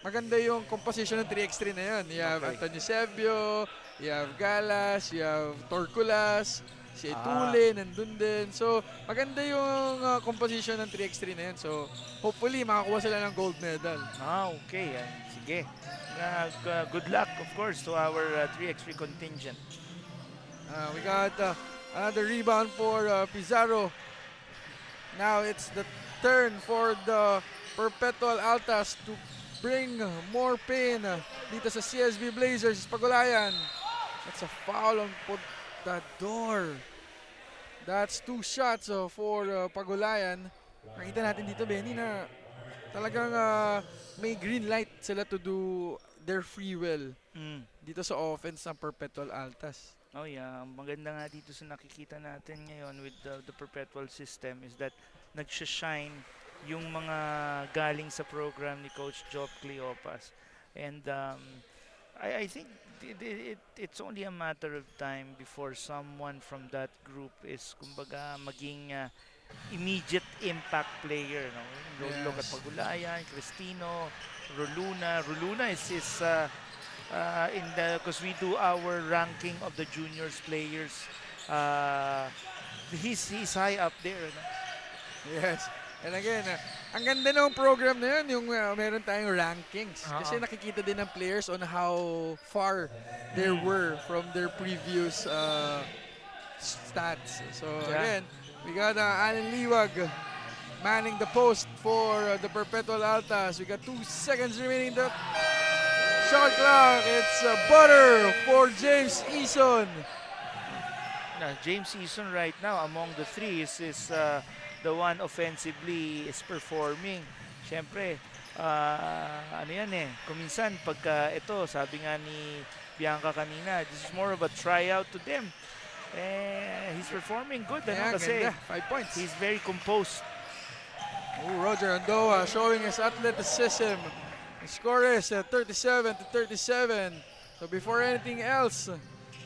maganda yung composition ng 3x3 na yun. You have Antonio Sebio, you have Galas, you have Torculas, si Etule, nandun din. So, maganda yung composition ng 3x3 na yun. So, hopefully, makakuha sila ng gold medal. Okay. Sige. Good luck, of course, to our 3x3 contingent. We got another rebound for Pizarro. Now, it's the turn for the Perpetual Altas to bring more pain dito sa CSB Blazers. Pagulayan. That's a foul on Potador. That's 2 shots for Pagulayan. Nakita natin dito, Benny, na talagang may green light sila to do their free will dito sa offense ng Perpetual Altas. Oh yeah, maganda nga dito sa nakikita natin ngayon with the Perpetual system is that nagsha-shine yung mga galing sa program ni Coach Job Cleopas. And I think it's only a matter of time before someone from that group is kumbaga maging immediate impact player. Look at Pagulayan, Cristino, Roluna. Roluna is because we do our ranking of the juniors players. He's high up there. Yes. And again, ang ganda ng program na yun, yung meron tayong rankings. Kasi nakikita din ng players on how far they were from their previous stats. So again, we got Allen Liwag manning the post for the Perpetual Altas. We got 2 seconds remaining. The Shot clock. It's butter for James Eason. James Eason right now among the three is the one offensively is performing. Siyempre, ano yan eh, kuminsan pagka ito, sabi nga ni Bianca kanina, this is more of a tryout to them. He's performing good, ano, kasi 5 points. he's very composed. Roger Andoa showing his athleticism. The score is 37-37. So before anything else,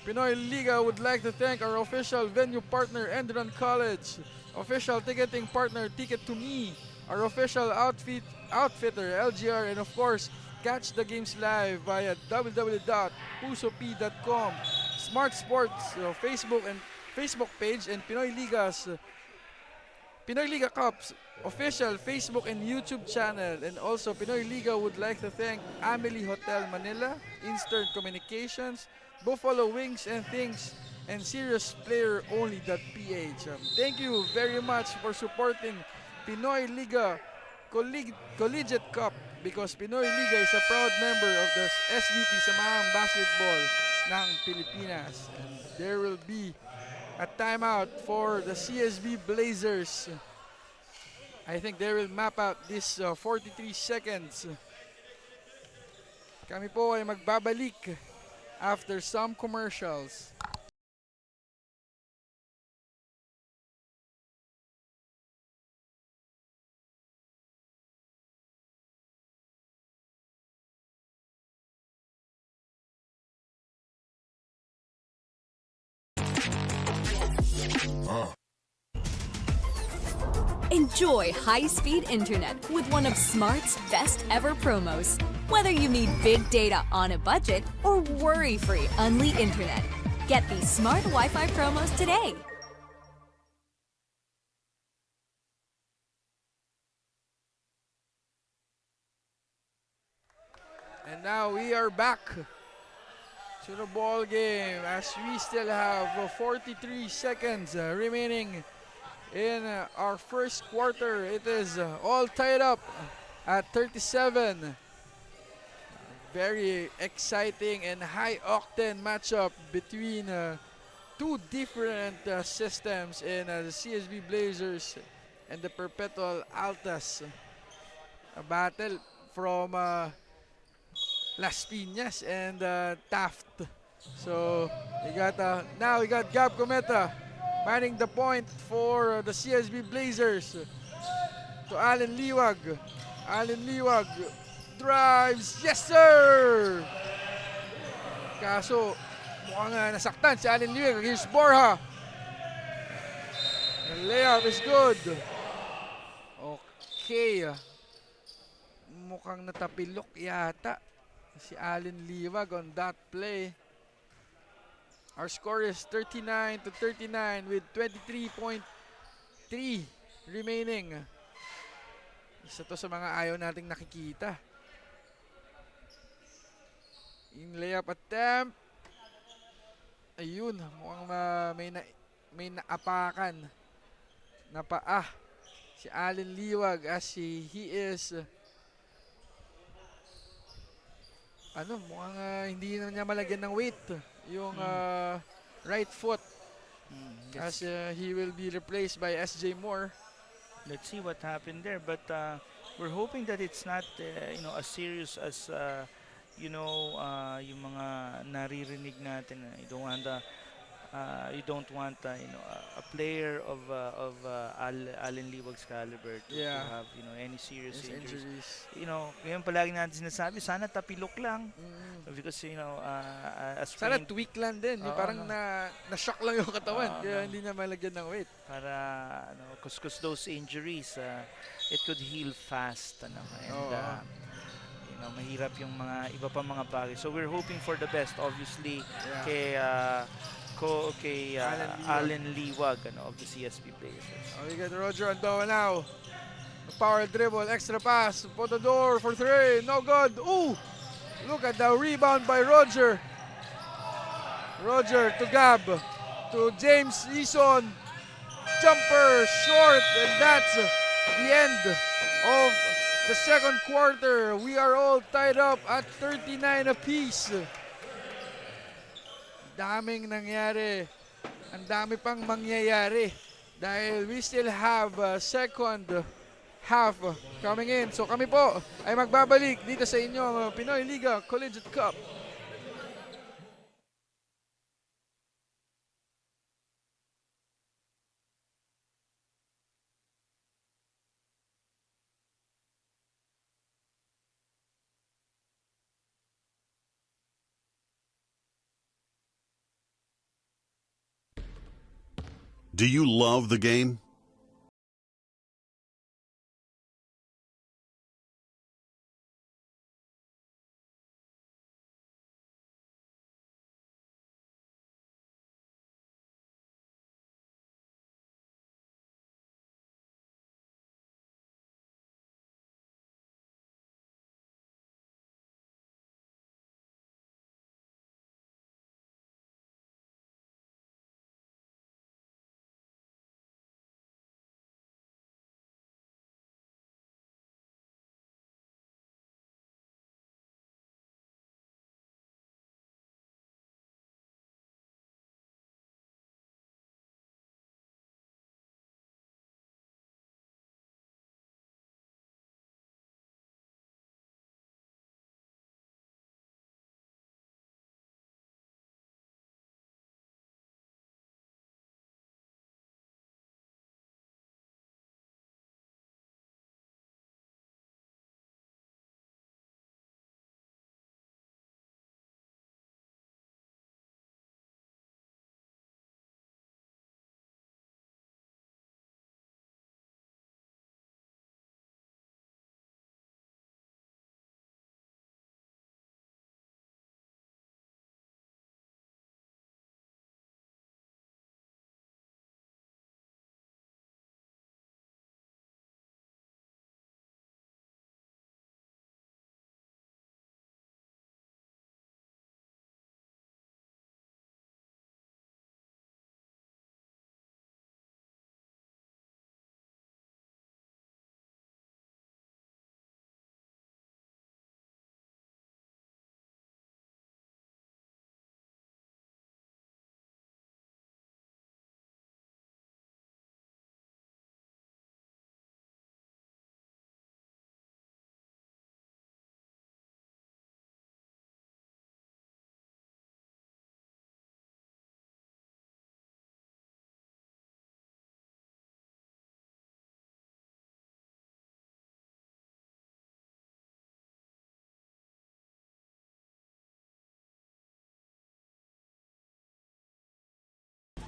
Pinoyliga would like to thank our official venue partner, ENDERUN College, official ticketing partner, Ticket to Me, our official outfitter, LGR, and of course, catch the games live via www.pusop.com, Smart Sports Facebook page, and Pinoyliga Cup's official Facebook and YouTube channel. And also, Pinoyliga would like to thank Amelie Hotel Manila, Eastern Communications, Buffalo Wings and Things, and SeriousPlayerOnly.ph. Thank you very much for supporting Pinoyliga Collegiate Cup, because Pinoyliga is a proud member of the SBP Samahang Basketball ng Pilipinas. And there will be a timeout for the CSB Blazers. I think they will map out this 43 seconds. Kami po ay magbabalik after some commercials. Enjoy high-speed internet with one of Smart's best ever promos. Whether you need big data on a budget or worry-free Unli internet, get these smart Wi-Fi promos today. And now we are back to the ball game as we still have 43 seconds remaining in our first quarter. It is all tied up at 37. Very exciting and high-octane matchup between two different systems in the CSB Blazers and the Perpetual Altas. A battle from Las Piñas and Taft. So now we got Gab Cometa manning the point for the CSB Blazers to Allen Liwag. Allen Liwag drives. Yes, sir! Kaso, mukhang nasaktan si Allen Liwag. Here's Borja. The layup is good. Okay. Mukhang natapilok yata si Allen Liwag on that play. Our score is 39-39 with 23.3 remaining. Isa to sa mga ayaw nating nakikita. In layup attempt. Ayun, mukhang may naapakan na paa si Allen Liwag as he is mukhang hindi na niya malagyan ng weight yung right foot as he will be replaced by SJ Moore. Let's see what happened there, but we're hoping that it's not as serious as yung mga naririnig natin. You don't want a player of Allen Liwag's caliber to have any serious injuries. Ngayon palagi natin sinasabi, sana tapilok lang because sana tweak lang din, parang na-shock lang yung katawan kaya hindi na malagyan ng weight para because those injuries it could heal fast and mahirap yung mga iba pa mga bagay. So we're hoping for the best, obviously, kay Allen Liwag of the CSB Blazers. We got Roger Andoa now. A power dribble, extra pass, Potador for three, no good. Ooh! Look at the rebound by Roger. Roger to Gab, to James Eason. Jumper short, and that's the end of the second quarter. We are all tied up at 39 apiece. Daming nangyari. Ang dami pang mangyayari dahil we still have second half coming in. So kami po ay magbabalik dito sa inyong Pinoyliga Collegiate Cup. Do you love the game?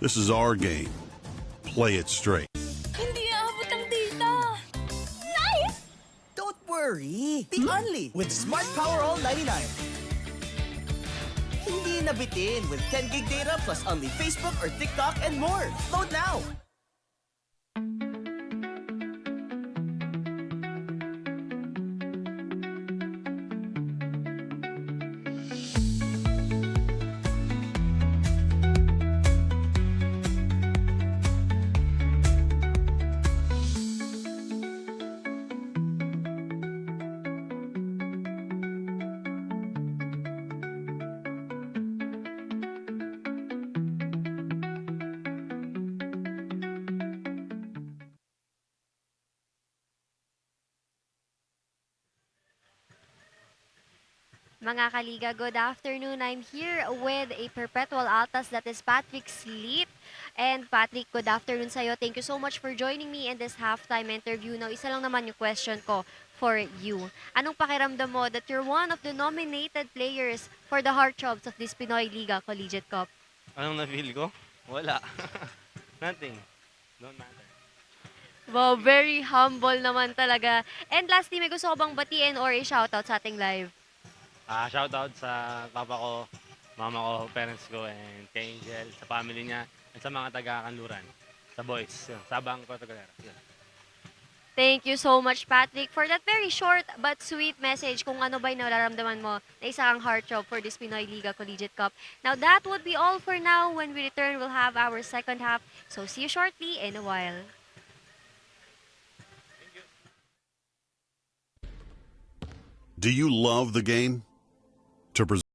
This is our game. Play it straight. Hindi aabot ang data. Nice! Don't worry. Be only with Smart Power All 99. Hindi nabitin with 10 gig data plus only Facebook or TikTok and more. Load now. Mga kaliga, good afternoon. I'm here with a Perpetual Altas, that is Patrick Sleep. And Patrick, good afternoon sa'yo. Thank you so much for joining me in this halftime interview. Now, isa lang naman yung question ko for you. Anong pakiramdam mo that you're one of the nominated players for the Heartthrobs of this Pinoyliga Collegiate Cup? Anong na-feel ko? Wala. Nothing. Don't matter. Wow, very humble naman talaga. And lastly, may gusto ko bang batiin or i-shoutout sa ating live? Shoutout sa papa ko, mama ko, parents ko, and kay Angel, sa family niya, at sa mga taga-Kanluran, sa boys, Sabang ko, Tagalera. Thank you so much, Patrick, for that very short but sweet message kung ano ba'y nararamdaman mo na isa kang heartthrob for this Pinoyliga Collegiate Cup. Now, that would be all for now. When we return, we'll have our second half. So, see you shortly in a while. Do you love the game? To present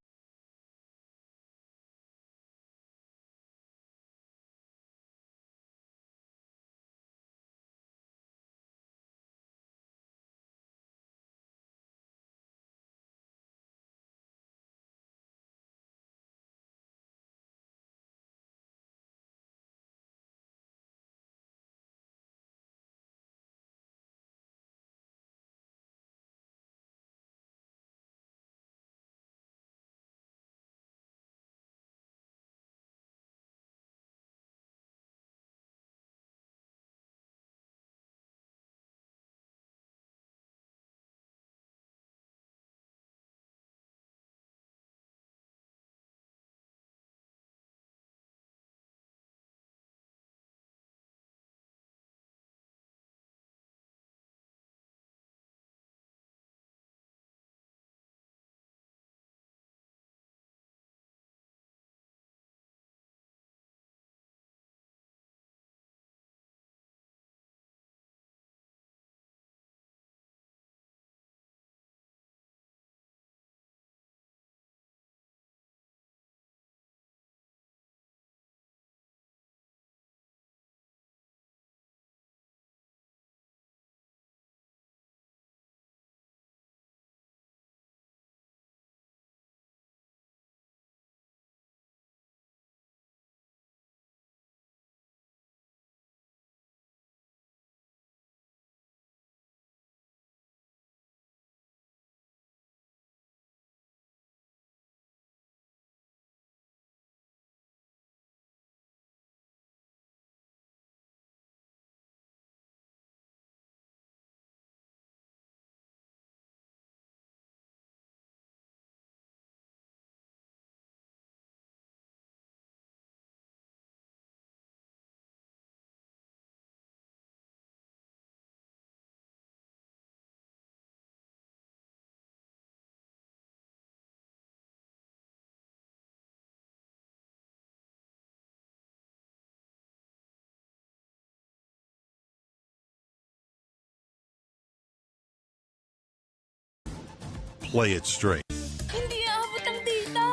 play it straight. Hindi aabot ang data.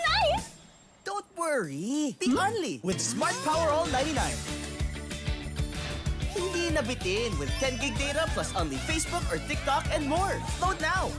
Nice! Don't worry. Be only with Smart Power All 99. Hindi nabitin with 10 gig data plus only Facebook or TikTok and more. Load now.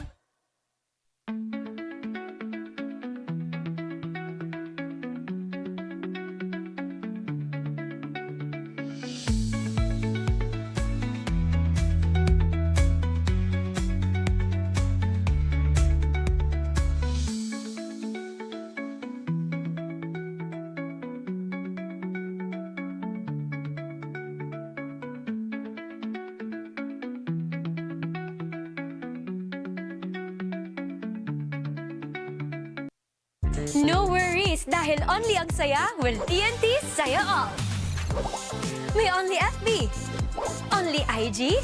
No worries, dahil only ang saya will TNT Saya All. May only FB, only IG,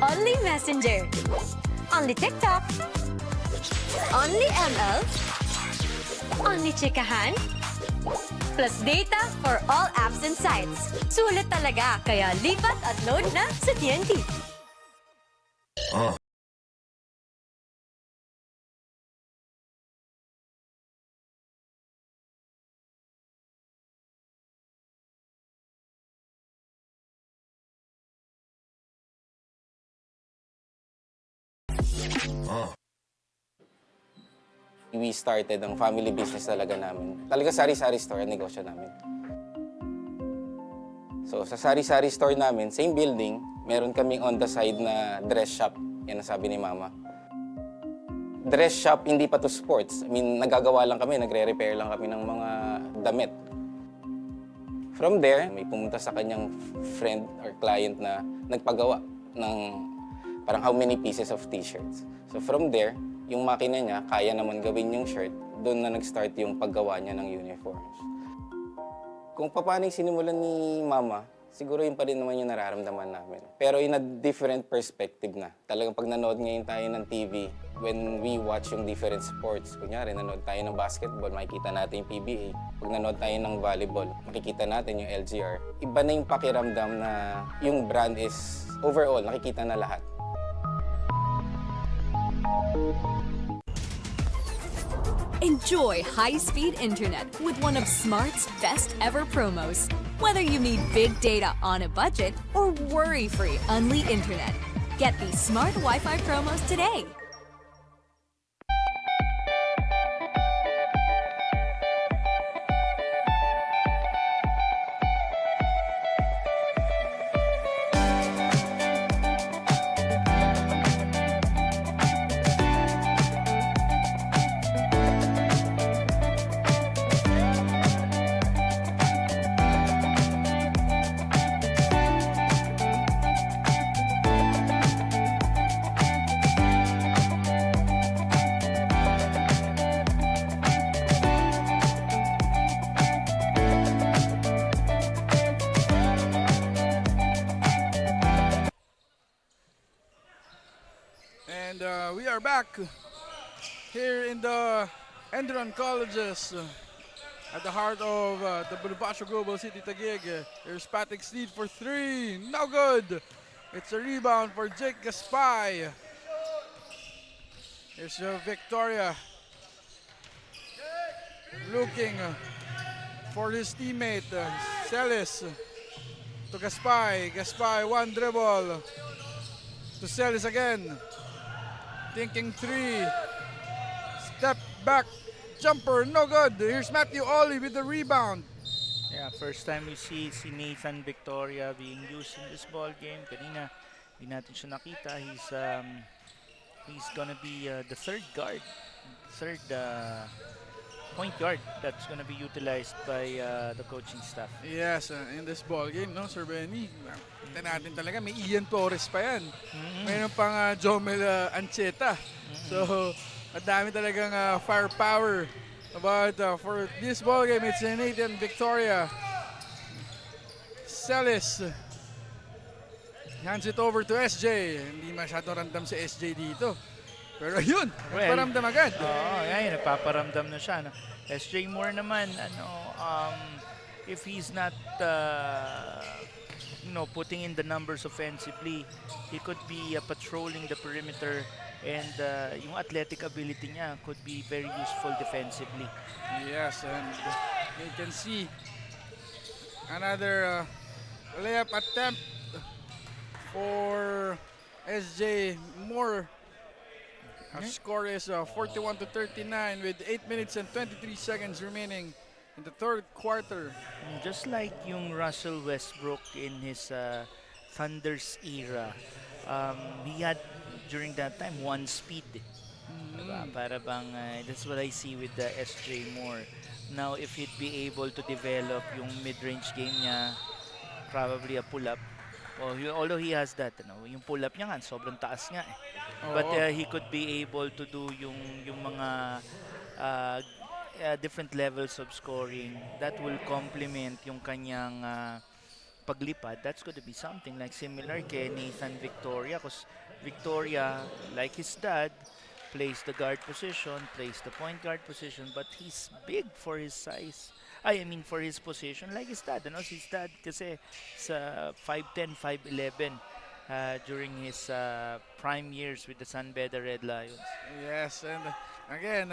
only Messenger, only TikTok, only ML, only chikahan, plus data for all apps and sites. Sulit talaga, kaya lipat at load na sa TNT. We started ang family business talaga namin. Talaga sari-sari store ang negosyo namin. So sa sari-sari store namin, same building, meron kaming on the side na dress shop. Yan ang sabi ni Mama. Dress shop, hindi pa to sports. I mean, nagagawa lang kami, nagre-repair lang kami ng mga damit. From there, may pumunta sa kanyang friend or client na nagpagawa ng parang how many pieces of t-shirts. So from there, yung makina niya, kaya naman gawin yung shirt, doon na nag-start yung paggawa niya ng uniforms. Kung paano yung sinimulan ni Mama, siguro yun pa rin naman yung nararamdaman namin. Pero in a different perspective na. Talagang pag nanood ngayon tayo ng TV, when we watch yung different sports, kunyari nanood tayo ng basketball, makikita natin yung PBA. Pag nanood tayo ng volleyball, makikita natin yung LGR. Iba na yung pakiramdam na yung brand is overall, nakikita na lahat. Enjoy high-speed internet with one of Smart's best ever promos. Whether you need big data on a budget or worry-free Unli internet, get these smart Wi-Fi promos today. And we are back here in the ENDERUN colleges at the heart of the Bonifacio Global City Taguig. Here's Patrick's lead for 3. No good. It's a rebound for Jake Gaspay. Here's Victoria looking for his teammate Celis to Gaspay. Gaspay, one dribble to Celis again. Thinking 3. Step back jumper, no good. Here's Matthew Ollie with the rebound. Yeah, first time we see si Nathan Victoria being used in this ball game. Kanina, hindi natin siya nakita. He's gonna be the third point guard that's gonna be utilized by the coaching staff. Yes, in this ball game, no, Sir Benny. Kita natin talaga, may Ian Torres pa yan. Mayroon pang Jomel Ancheta. So, ang dami talagang firepower. But for this ball game, it's Nathan Victoria. Celis hands it over to SJ. Hindi masyado random si SJ dito. Pero yun, nagparamdam agad. Oo, yan, nagpaparamdam na siya. No? SJ Moore naman, if he's not putting in the numbers offensively, he could be patrolling the perimeter, and yung athletic ability niya could be very useful defensively. Yes, and you can see another layup attempt for SJ Moore. Our score is 41-39 with 8 minutes and 23 seconds remaining in the third quarter. Just like yung Russell Westbrook in his Thunder's era, he had during that time one speed. Para bang, that's what I see with the SJ Moore. Now, if he'd be able to develop yung mid-range game niya, probably a pull-up. Although he has that, yung pull-up niya nga, sobrang taas nga eh. But he could be able to do yung mga different levels of scoring that will complement yung kanyang paglipad. That's going to be something like similar kay Nathan Victoria, because Victoria, like his dad, plays the guard position, plays the point guard position, but he's big for his size. I mean for his position, like his dad. His dad kasi sa 5'10", 5'11", during his prime years with the San Beda Red Lions. Yes, and again,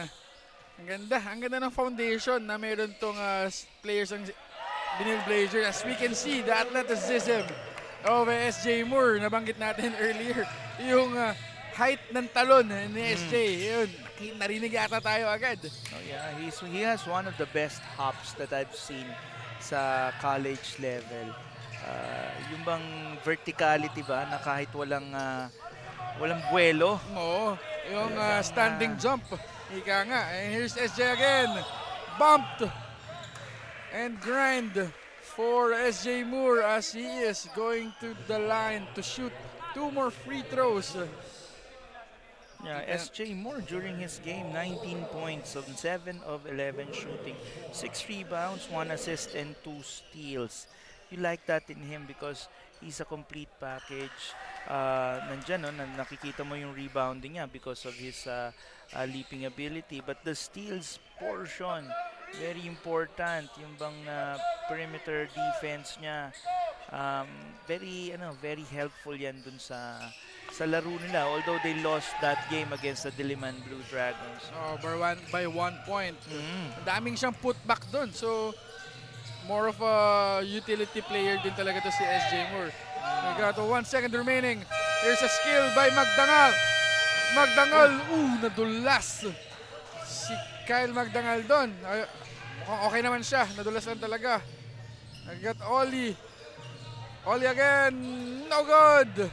ang ganda ng foundation na meron tong players ng Benilde Blazers. As we can see, the athleticism of SJ Moore, nabanggit natin earlier, yung height ng talon ni SJ, yun, narinig yata tayo agad. Oh yeah, he has one of the best hops that I've seen sa college level. Yung bang verticality ba na kahit walang buwelo. Oo, yung standing jump. Ika nga. And here's SJ again. Bumped and grind for SJ Moore as he is going to the line to shoot 2 more free throws. Yeah, SJ Moore during his game, 19 points on 7 of 11 shooting, 6 rebounds, 1 assist, and 2 steals. You like that in him because he's a complete package. Nandyan, nakikita mo yung rebounding niya because of his leaping ability. But the steals portion, very important. Yung bang perimeter defense niya, Very helpful yan dun sa laro nila. Although they lost that game against the Diliman Blue Dragons. Oh, by 1 point. Ang daming siyang putback doon. So, more of a utility player din talaga to si SJ Moore. We got 1 second remaining. Here's a skill by Magdangal. Nadulas. Si Kyle Magdangal doon. Mukhang okay naman siya. Nadulas lang talaga. I got Oli. Oli again. No good.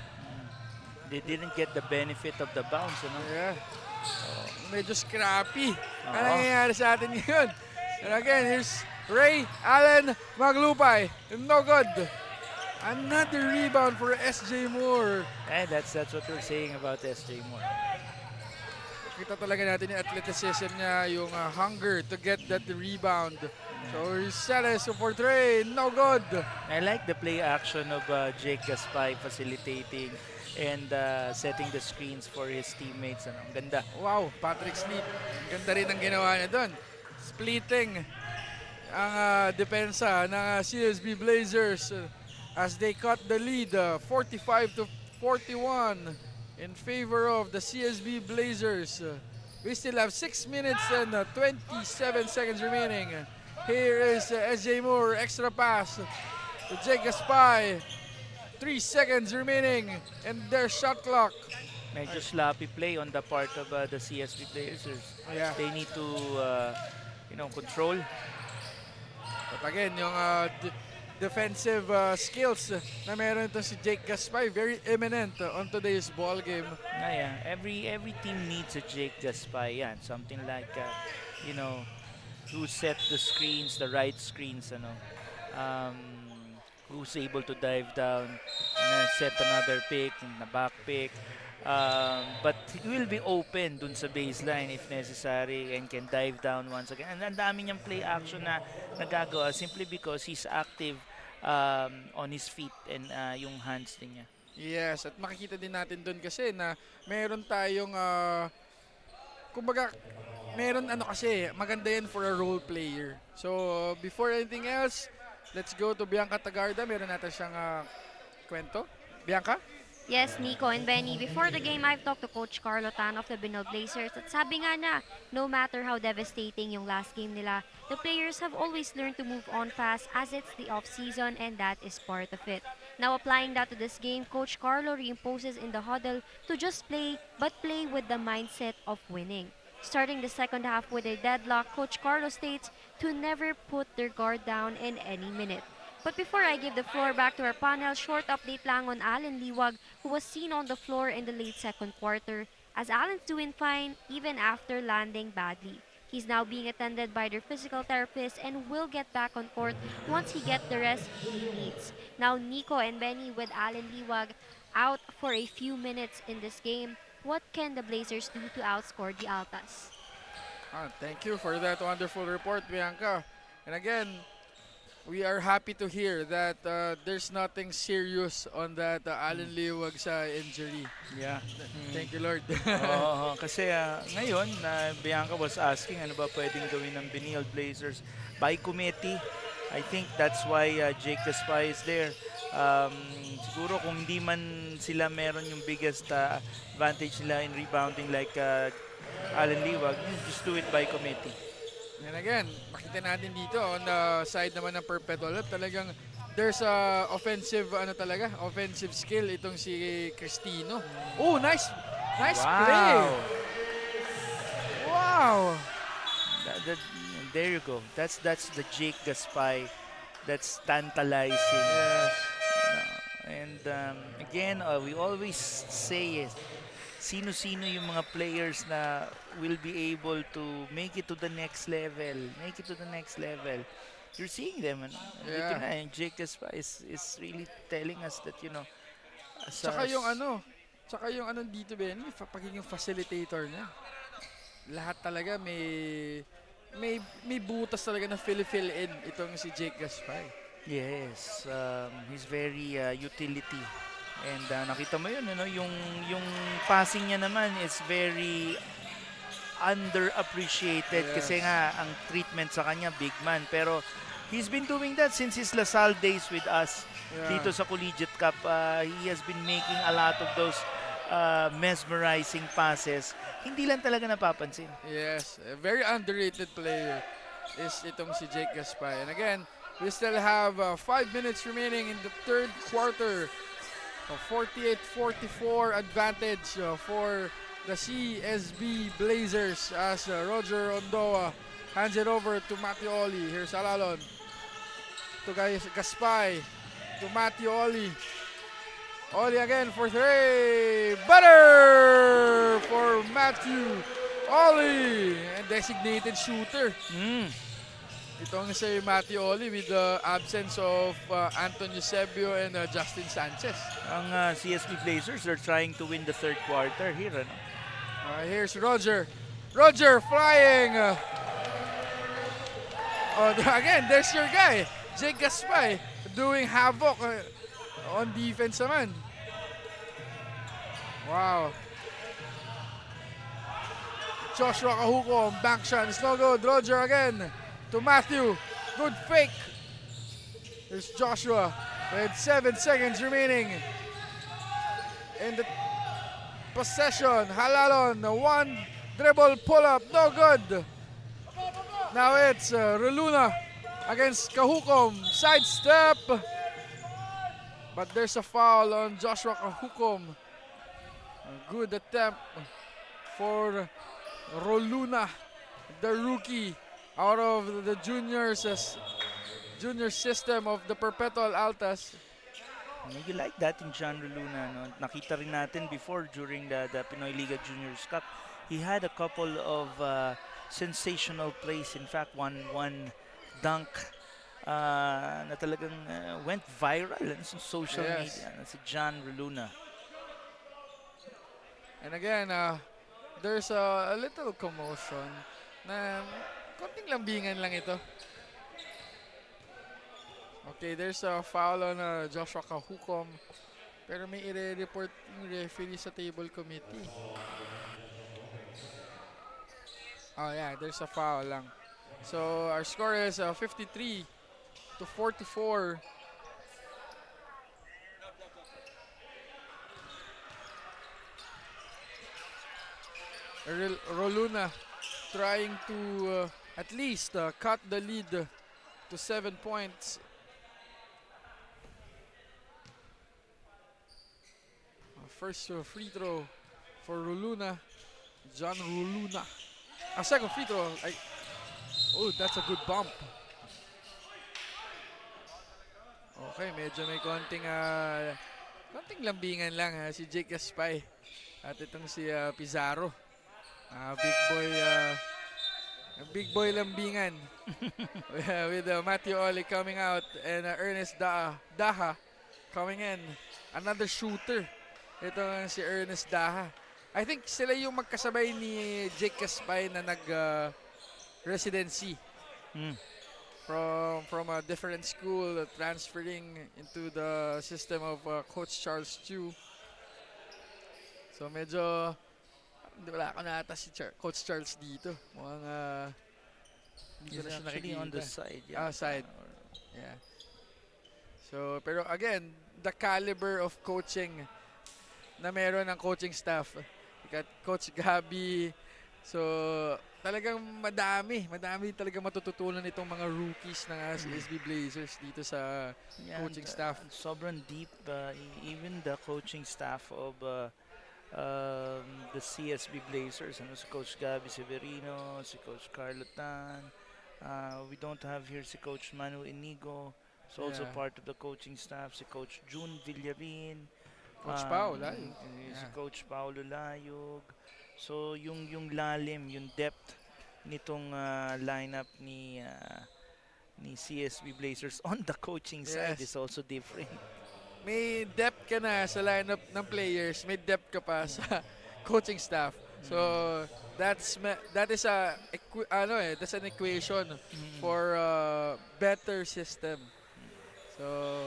They didn't get the benefit of the bounce, ano? Yeah. Medyo scrappy. Ano nangyayari sa atin ngayon? And again, here's Ray Allen Maglupay. No good. Another rebound for SJ Moore. That's what we're saying about SJ Moore. Kita talaga natin yung athleticism niya, yung hunger to get that rebound. So he settles for three. No good. I like the play action of Jake Gaspay facilitating and setting the screens for his teammates. Ang ganda. Wow, Patrick Sleep. Ang ganda rin ang ginawa niya doon. Splitting ang depensa ng CSB Blazers as they cut the lead 45-41 in favor of the CSB Blazers. We still have 6 minutes and 27 seconds remaining. Here is SJ Moore, extra pass to Jake Gaspay. 3 seconds remaining and their shot clock. Medyo sloppy play on the part of the CSB Blazers. Yeah. They need to, control. But again, yung defensive skills na meron ito si Jake Gaspay, very eminent on today's ball game. Every team needs a Jake Gaspay. Yan. Something like, who set the screens, the right screens, who's able to dive down, set another pick, na back pick. But he will be open dun sa baseline if necessary and can dive down once again. And ang dami niyang play action na nagagawa simply because he's active on his feet and yung hands din niya. Yes, at makikita din natin dun kasi na meron tayong, kumbaga, meron kasi, maganda yan for a role player. So, before anything else, let's go to Bianca Tagarda. Meron natin siyang kwento. Bianca? Yes, Nico and Benny. Before the game, I've talked to Coach Carlo Tan of the BENILDE Blazers at sabi nga na, no matter how devastating yung last game nila, the players have always learned to move on fast as it's the off-season and that is part of it. Now applying that to this game, Coach Carlo reimposes in the huddle to just play, but play with the mindset of winning. Starting the second half with a deadlock, Coach Carlo states to never put their guard down in any minute. But before I give the floor back to our panel, short update lang on Allen Liwag, who was seen on the floor in the late second quarter, as Allen's doing fine even after landing badly. He's now being attended by their physical therapist and will get back on court once he gets the rest he needs. Now Nico and Benny, with Allen Liwag out for a few minutes in this game, what can the Blazers do to outscore the Altas? Thank you for that wonderful report, Bianca. And again, we are happy to hear that there's nothing serious on that Allen Liwag sa injury. Yeah. Thank you, Lord. Kasi ngayon, Bianca was asking ano ba pwedeng gawin ng BENILDE Blazers by committee. I think that's why Jake Gaspay is there. Siguro kung hindi man sila meron yung biggest advantage nila in rebounding like Allen Liwag, just do it by committee. And again, makita natin dito on the side naman ng Perpetual, talagang there's offensive offensive skill itong si Cristino. Oh, nice play. Wow. There you go. That's the Jake Gaspay. That's tantalizing. Yes. And again, we always say it. Sino-sino yung mga players na will be able to make it to the next level. You're seeing them. Yeah. And Jake Gaspay is really telling us that, Tsaka yung dito, Ben, pagiging facilitator niya. Lahat talaga may butas talaga na fill in itong si Jake Gaspay. Yes, he's very utility. And nakita mo yun, yung passing niya naman is very underappreciated. Yes. Kasi nga, ang treatment sa kanya, big man. Pero he's been doing that since his LaSalle days with us. dito sa Collegiate Cup. He has been making a lot of those mesmerizing passes. Hindi lang talaga napapansin. Yes, a very underrated player is itong si Jake Gaspay. And again, we still have 5 minutes remaining in the third quarter. 48-44 advantage for the CSB Blazers as Roger Ondoa hands it over to Mattioli. Here's Alalon to Gaspay, to Mattioli. Oli again for 3. Butter for Matthew Oli, and designated shooter. Itong si Mattioli with the absence of Anton Eusebio and Justin Sanchez. Ang CSB Blazers are trying to win the third quarter here. Ano? Here's Roger. Roger flying. Again, there's your guy, Jake Gaspay, doing havoc on defense naman. Wow. Joshua Kahukom, bank shot, it's no good. Roger again to Matthew. Good fake. There's Joshua with 7 seconds remaining in the possession. Halalon, 1 dribble pull-up, no good. Now it's Reluna against Kahukom. Sidestep. But there's a foul on Joshua Kahukom. A good attempt for Roluna, the rookie out of the junior system of the Perpetual Altas. You like that in John Roluna. No? Nakita rin natin before during the Pinoyliga Juniors Cup. He had a couple of sensational plays. In fact, one dunk na talagang went viral sa social media. Si John Roluna. And again, there's a little commotion na konting lambingan lang ito. Okay, there's a foul on Joshua Kahukom. Pero may i-report yung referee sa table committee. Oh yeah, there's a foul lang. So our score is 53-44. Roluna trying to at least cut the lead to 7 points. First free throw for Roluna, John Roluna. A second free throw. Oh, that's a good bump. Okay, medyo may konting lambingan lang si Jake Gaspay at itong si Pizarro. Big boy lambingan with Matthew Oli coming out and Ernest Daha coming in. Another shooter. Ito si Ernest Daha. I think sila yung magkasabay ni Jake Gaspay na nag-residency from a different school, transferring into the system of Coach Charles Chu. So medyo wala ko na ata si Coach Charles dito. Mukhang hindi ko na siya nakikita. On the side. Side. Yeah. So, pero again, the caliber of coaching na meron ng coaching staff. Coach Gabi. So, talagang madami talagang matututunan itong mga rookies ng SB Blazers dito sa coaching staff. Sobrang deep. Even the coaching staff of the CSB Blazers. Si Coach Gabi Severino, si Coach Carlo Tan. We don't have here si Coach Manu Inigo. He's also part of the coaching staff. Si Coach June Villarin. Coach Pao Layog. Si Coach Paulo Layog. So yung lalim, yung depth nitong lineup ni CSB Blazers on the coaching side is also different. May depth ka na sa lineup ng players, may depth ka pa sa coaching staff. So that's an equation for a better system. So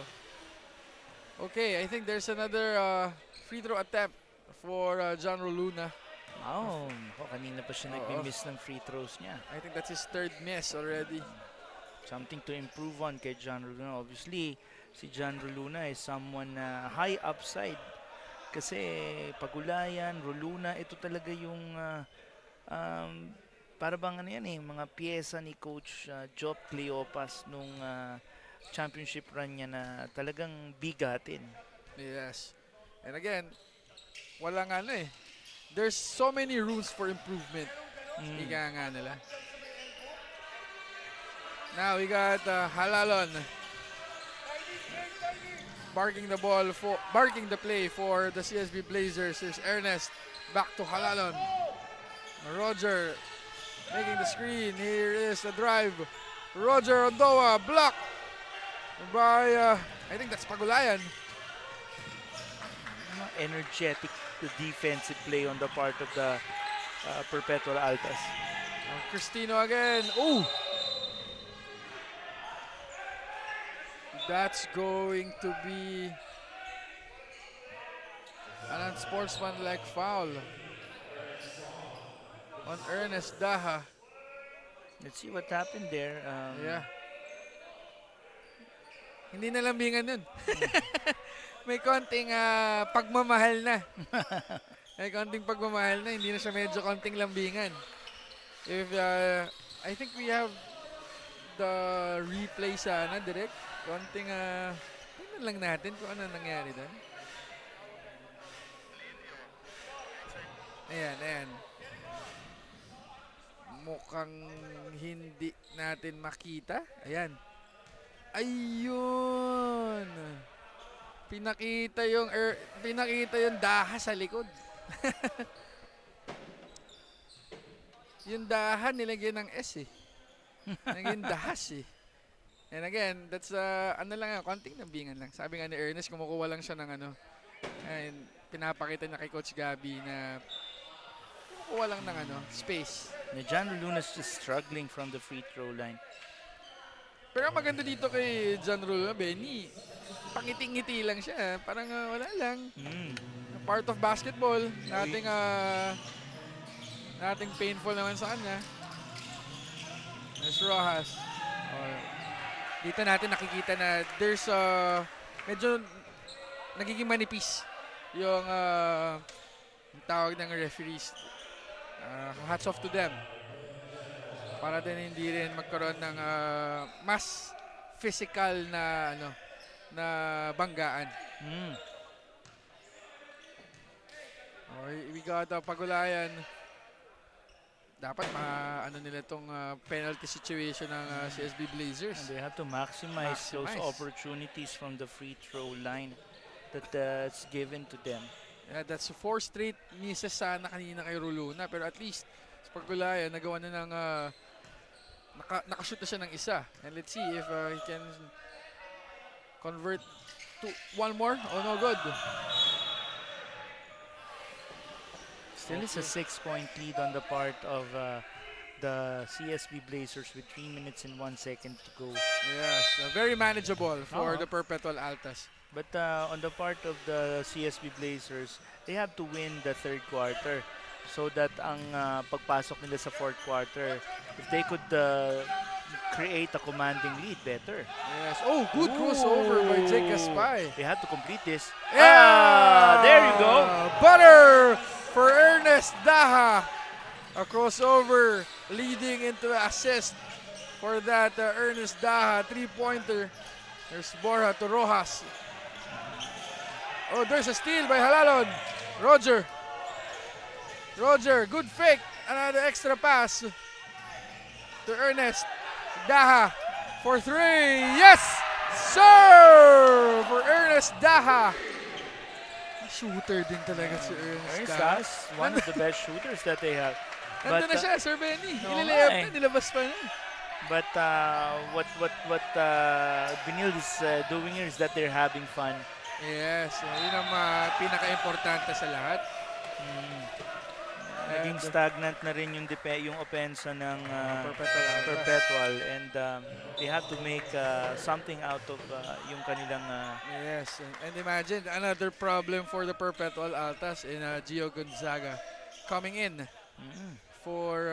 okay, I think there's another free throw attempt for John Roluna. Kanina pa siya nag-miss ng free throws niya. I think that's his third miss already. Something to improve on kay John Roluna. Obviously, si John Roluna is someone na high upside. Kasi Pagulayan, Roluna, ito talaga yung para bang ano yan mga piyesa ni Coach Job Cleopas nung championship run niya na talagang bigatin. Yes. And again, walang there's so many rooms for improvement. Ika nga nila. Now we got Halalon barking the play for the CSB Blazers. Here's Ernest back to Halalon. Roger making the screen. Here is the drive. Roger Ondoa blocked by I think that's Pagulayan. Energetic defensive play on the part of the Perpetual Altas. Cristino again. Ooh! That's going to be an unsportsmanlike foul on Ernest Daha. Let's see what happened there. Yeah. Hindi na lambingan yun. May konting pagmamahal na. May konting pagmamahal na. Hindi na siya medyo konting lambingan. If I think we have the replay sana direct. Konting tingnan lang natin kung ano nangyari doon. Ayan. Mukhang hindi natin makita. Ayan. Ayun. Pinakita yung Daha sa likod. Yung Daha nilagyan ng S naging Dahas And again, that's konting nambingan lang. Sabi nga ni Ernest, kumukuha lang siya ng and pinapakita niya kay Coach Gabby na kumukuha lang ng space. John Luna's just struggling from the free throw line. Pero ang maganda dito kay John Ruluna, Benny, pangiting-ngiti lang siya. Parang wala lang. Part of basketball. Nating painful naman sa kanya. There's Rojas. Dito natin nakikita na there's medyo nagiging manipis yung tawag ng referees. Hats off to them. Para din hindi rin magkaroon ng mas physical na na banggaan. We got Pagulayan. Dapat nila itong penalty situation ng CSB Blazers. And they have to maximize those opportunities from the free throw line that's given to them. Yeah, that's 4 straight misses sana kanina kay Roluna. Pero at least sa Pagulayan, nagawa na ng nakashoot na siya ng isa. And let's see if he can convert to one more. Oh, no good. Still is a 6-point lead on the part of the CSB Blazers with 3 minutes and 1 second to go. Yes, very manageable for the Perpetual Altas. But on the part of the CSB Blazers, they have to win the third quarter so that ang pagpasok nila sa fourth quarter, if they could create a commanding lead, better. Yes. Oh, good crossover by Jake Gaspay. They have to complete this. Yeah! There you go. Butter for Ernest Daha. A crossover leading into assist for that Ernest Daha 3-pointer. There's Borja to Rojas. Oh, there's a steal by Halalon. Roger, good fake. Another extra pass to Ernest Daha for 3. Yes, sir! For Ernest Daha. Shooter din talaga si Ernest Daha. One of the best shooters that they have. Nandun na siya, Sir Benny. Ililayap na, nilabas pa na. But what Benilde is doing here is that they're having fun. Yes, yun ang pinaka-importante sa lahat. Naging stagnant na rin yung opensa ng Perpetual and they have to make something out of yung kanilang yes, and imagine another problem for the Perpetual Altas in Gio Gonzaga coming in for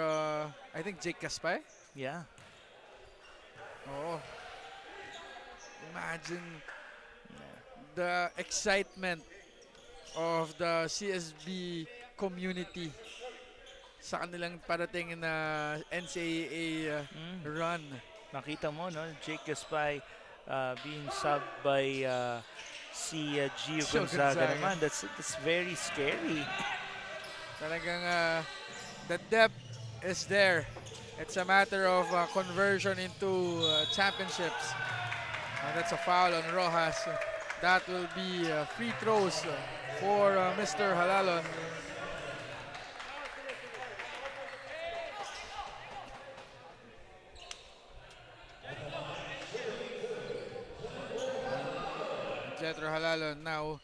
I think Jake Gaspay. Yeah. Oh. Imagine the excitement of the CSB community sa kanilang parating na NCAA run. Nakita mo, no? Jake Gaspay being subbed by si Gio Gonzaga naman. That's very scary. Talagang the depth is there. It's a matter of conversion into championships. That's a foul on Rojas. That will be free throws for Mr. Halalon. Jetro Halalon now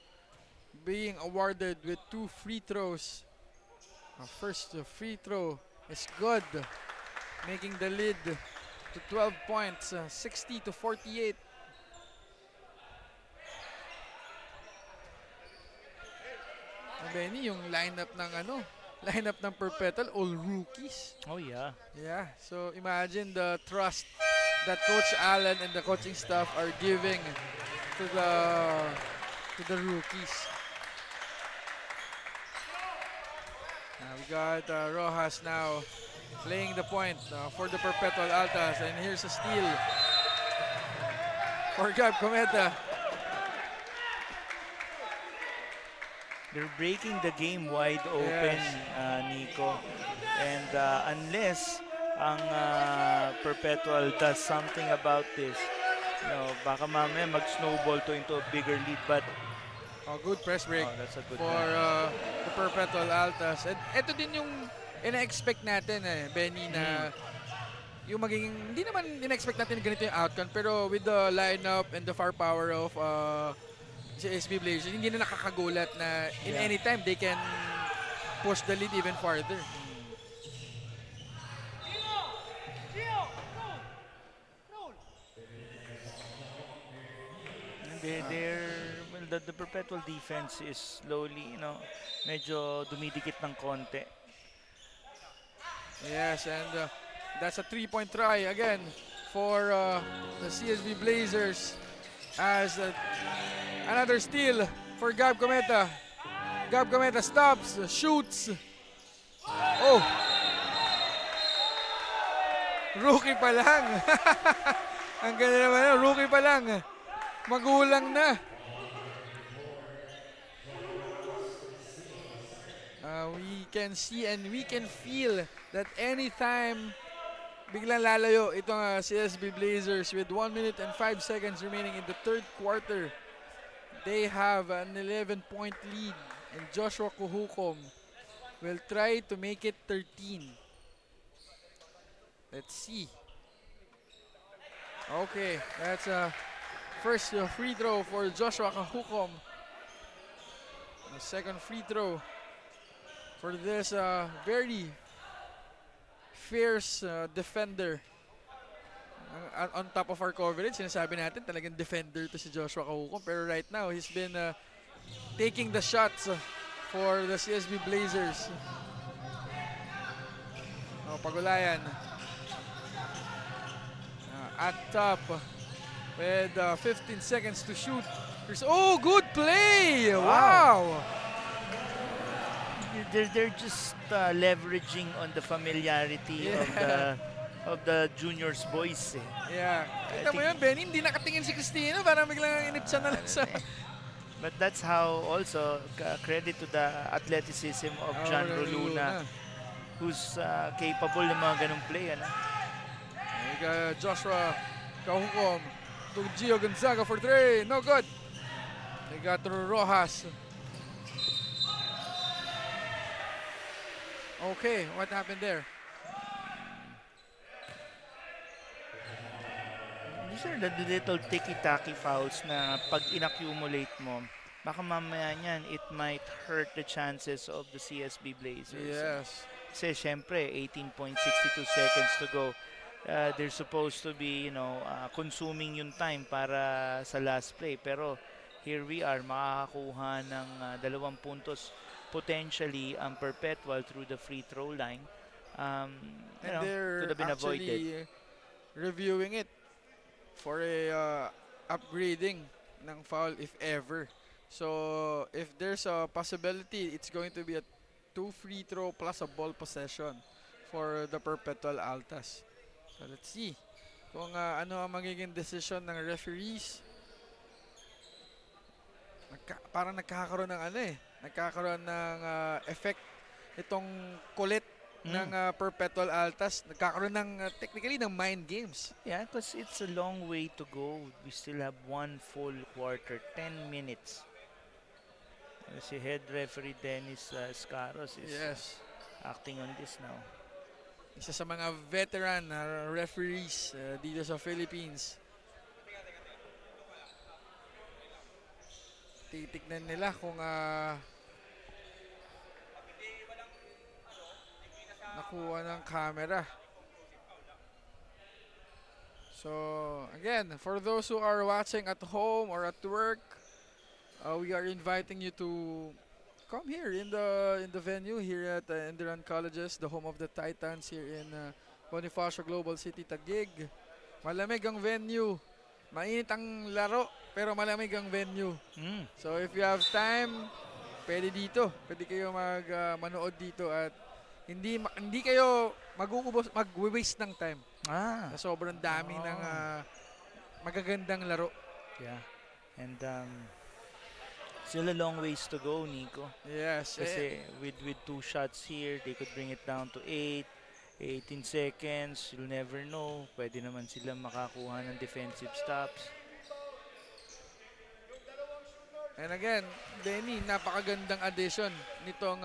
being awarded with 2 free throws. First free throw is good, making the lead to 12 points, 60-48. Benny, yung lineup ng Perpetual, all rookies. Oh yeah. Yeah, so imagine the trust that Coach Allen and the coaching staff are giving to the rookies. We got Rojas now playing the point for the Perpetual Altas, and here's a steal for Gab Cometa. They're breaking the game wide open, Nico. And unless ang Perpetual does something about this, baka mamaya mag-snowball to into a bigger lead. But good press break that's a good for the Perpetual Altas. And ito din yung ina-expect natin, Benny, na yung magiging, hindi naman ina-expect natin ganito yung outcome, pero with the lineup and the firepower of SB Blazers, hindi na nakakagulat na in any time they can push the lead even farther. The Perpetual defense is slowly, medyo dumidikit ng konti. Yes, and that's a 3-point try again for the CSB Blazers as another steal for Gab Cometa. Gab Cometa stops, shoots. Oh! Rookie pa lang. Ang ganda naman, rookie pa lang. Magulang na. We can see and we can feel that anytime biglang lalayo itong CSB Blazers with 1 minute and 5 seconds remaining in the third quarter. They have an 11-point lead, and Joshua Kuhukom will try to make it 13. Let's see. Okay, that's a first free throw for Joshua Kuhukom. The second free throw for this very fierce defender. On top of our coverage, sinasabi natin talagang defender to si Joshua Kuhukom. Pero right now, he's been taking the shots for the CSB Blazers. Pagulayan. At top with 15 seconds to shoot. Good play! Wow! They're just leveraging on the familiarity of the juniors boys. Yeah. Kita mo yun, Benny, hindi nakatingin si Cristino, parang biglang inip siya na lang sa... But that's how also credit to the athleticism of John Roluna, who's capable ng mga ganong play. Joshua Kuhukom to Gio Gonzaga for 3. No good. They got through Rojas. Okay, what happened there? These are the little ticky-tacky fouls na pag inaccumulate mo, baka mamaya niyan, it might hurt the chances of the CSB Blazers. Yes. Kasi syempre, 18.62 seconds to go. They're supposed to be, consuming yung time para sa last play. Pero here we are, makakakuha ng 2 puntos potentially Perpetual through the free throw line. And they're could have been avoided. Reviewing it for a upgrading ng foul if ever. So, if there's a possibility, it's going to be a 2 free throw plus a ball possession for the Perpetual Altas. So, let's see kung ano ang magiging decision ng referees. Parang nagkakaroon ng nagkakaroon ng effect itong kulit ng Perpetual Altas. Nagkakaroon ng technically ng mind games. Yeah, because it's a long way to go. We still have 1 full quarter, 10 minutes. Si head referee Dennis Scaros is acting on this now. Isa sa mga veteran referees dito sa Philippines. Titignan nila kung nakuha ng camera. So, again, for those who are watching at home or at work, we are inviting you to come here in the venue here at ENDERUN Colleges, the home of the Titans here in Bonifacio Global City, Taguig. Malamig ang venue. Mainit ang laro, pero malamig ang venue. So if you have time, pwede dito. Pwede kayo manood dito at hindi kayo mag-waste ng time. Na sobrang dami ng magagandang laro. Yeah. And still a long ways to go, Nico. Yes. Kasi with 2 shots here, they could bring it down to 8, 18 seconds. You'll never know. Pwede naman sila makakuha ng defensive stops. And again, Denny, napakagandang addition nitong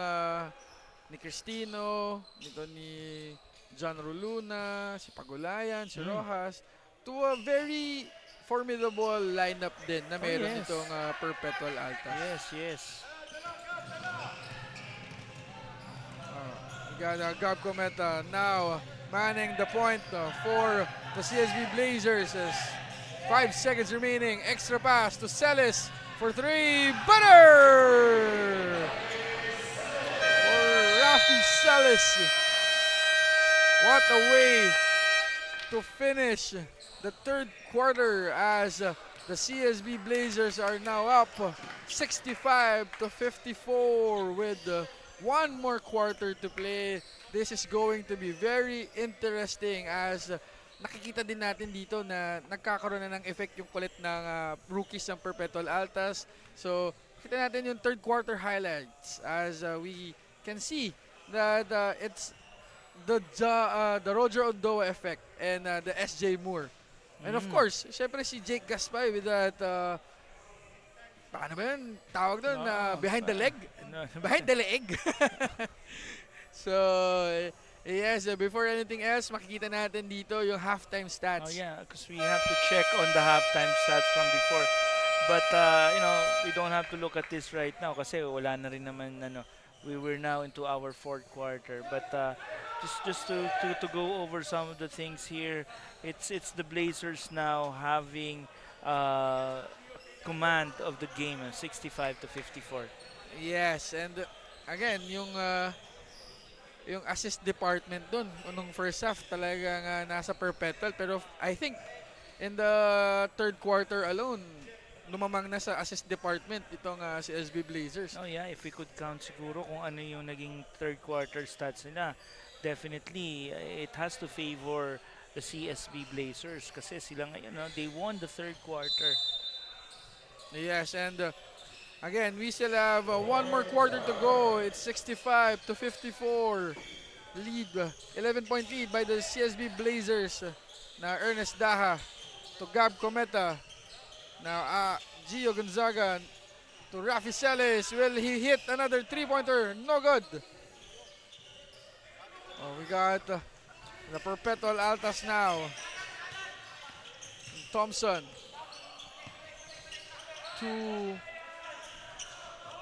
ni Cristino, nito ni John Roluna, si Pagulayan, si Rojas, to a very formidable lineup din na meron itong Perpetual Altas. Yes. We got Gab Cometa now manning the point for the CSB Blazers. 5 seconds remaining. Extra pass to Celis for 3. Butter! For Rafi Celis. What a way to finish the 3rd quarter as the CSB Blazers are now up 65-54 with 1 more quarter to play. This is going to be very interesting as nakikita din natin dito na nagkakaroon na ng effect yung kulit ng rookies ng Perpetual Altas. So, kita natin yung 3rd quarter highlights as we can see that it's the Roger Ondoa effect and the SJ Moore. And of course, syempre si Jake Gaspay with that, paano ba yun? Tawag doon, behind the leg? Behind the leg. So, yes, before anything else, makikita natin dito yung halftime stats. Oh yeah, because we have to check on the halftime stats from before. But, we don't have to look at this right now kasi wala na rin naman, we were now into our 4th quarter. But just to go over some of the things here, it's the Blazers now having command of the game, 65-54. Yes, and again, yung assist department dun, nung first half talagang nasa Perpetual, pero I think in the 3rd quarter alone, lumamang na sa assist department itong si SB Blazers. Oh yeah, if we could count siguro kung ano yung naging 3rd quarter stats nila, definitely it has to favor the CSB Blazers kasi sila ngayon, they won the 3rd quarter. Yes, and again, we still have 1 more quarter to go. It's 65-54 lead, 11-point lead by the CSB Blazers. Now Ernest Daha to Gab Cometa. Now Gio Gonzaga to Rafi Celis. Will he hit another 3-pointer? No good. Oh, we got the Perpetual Altas now. Thompson to...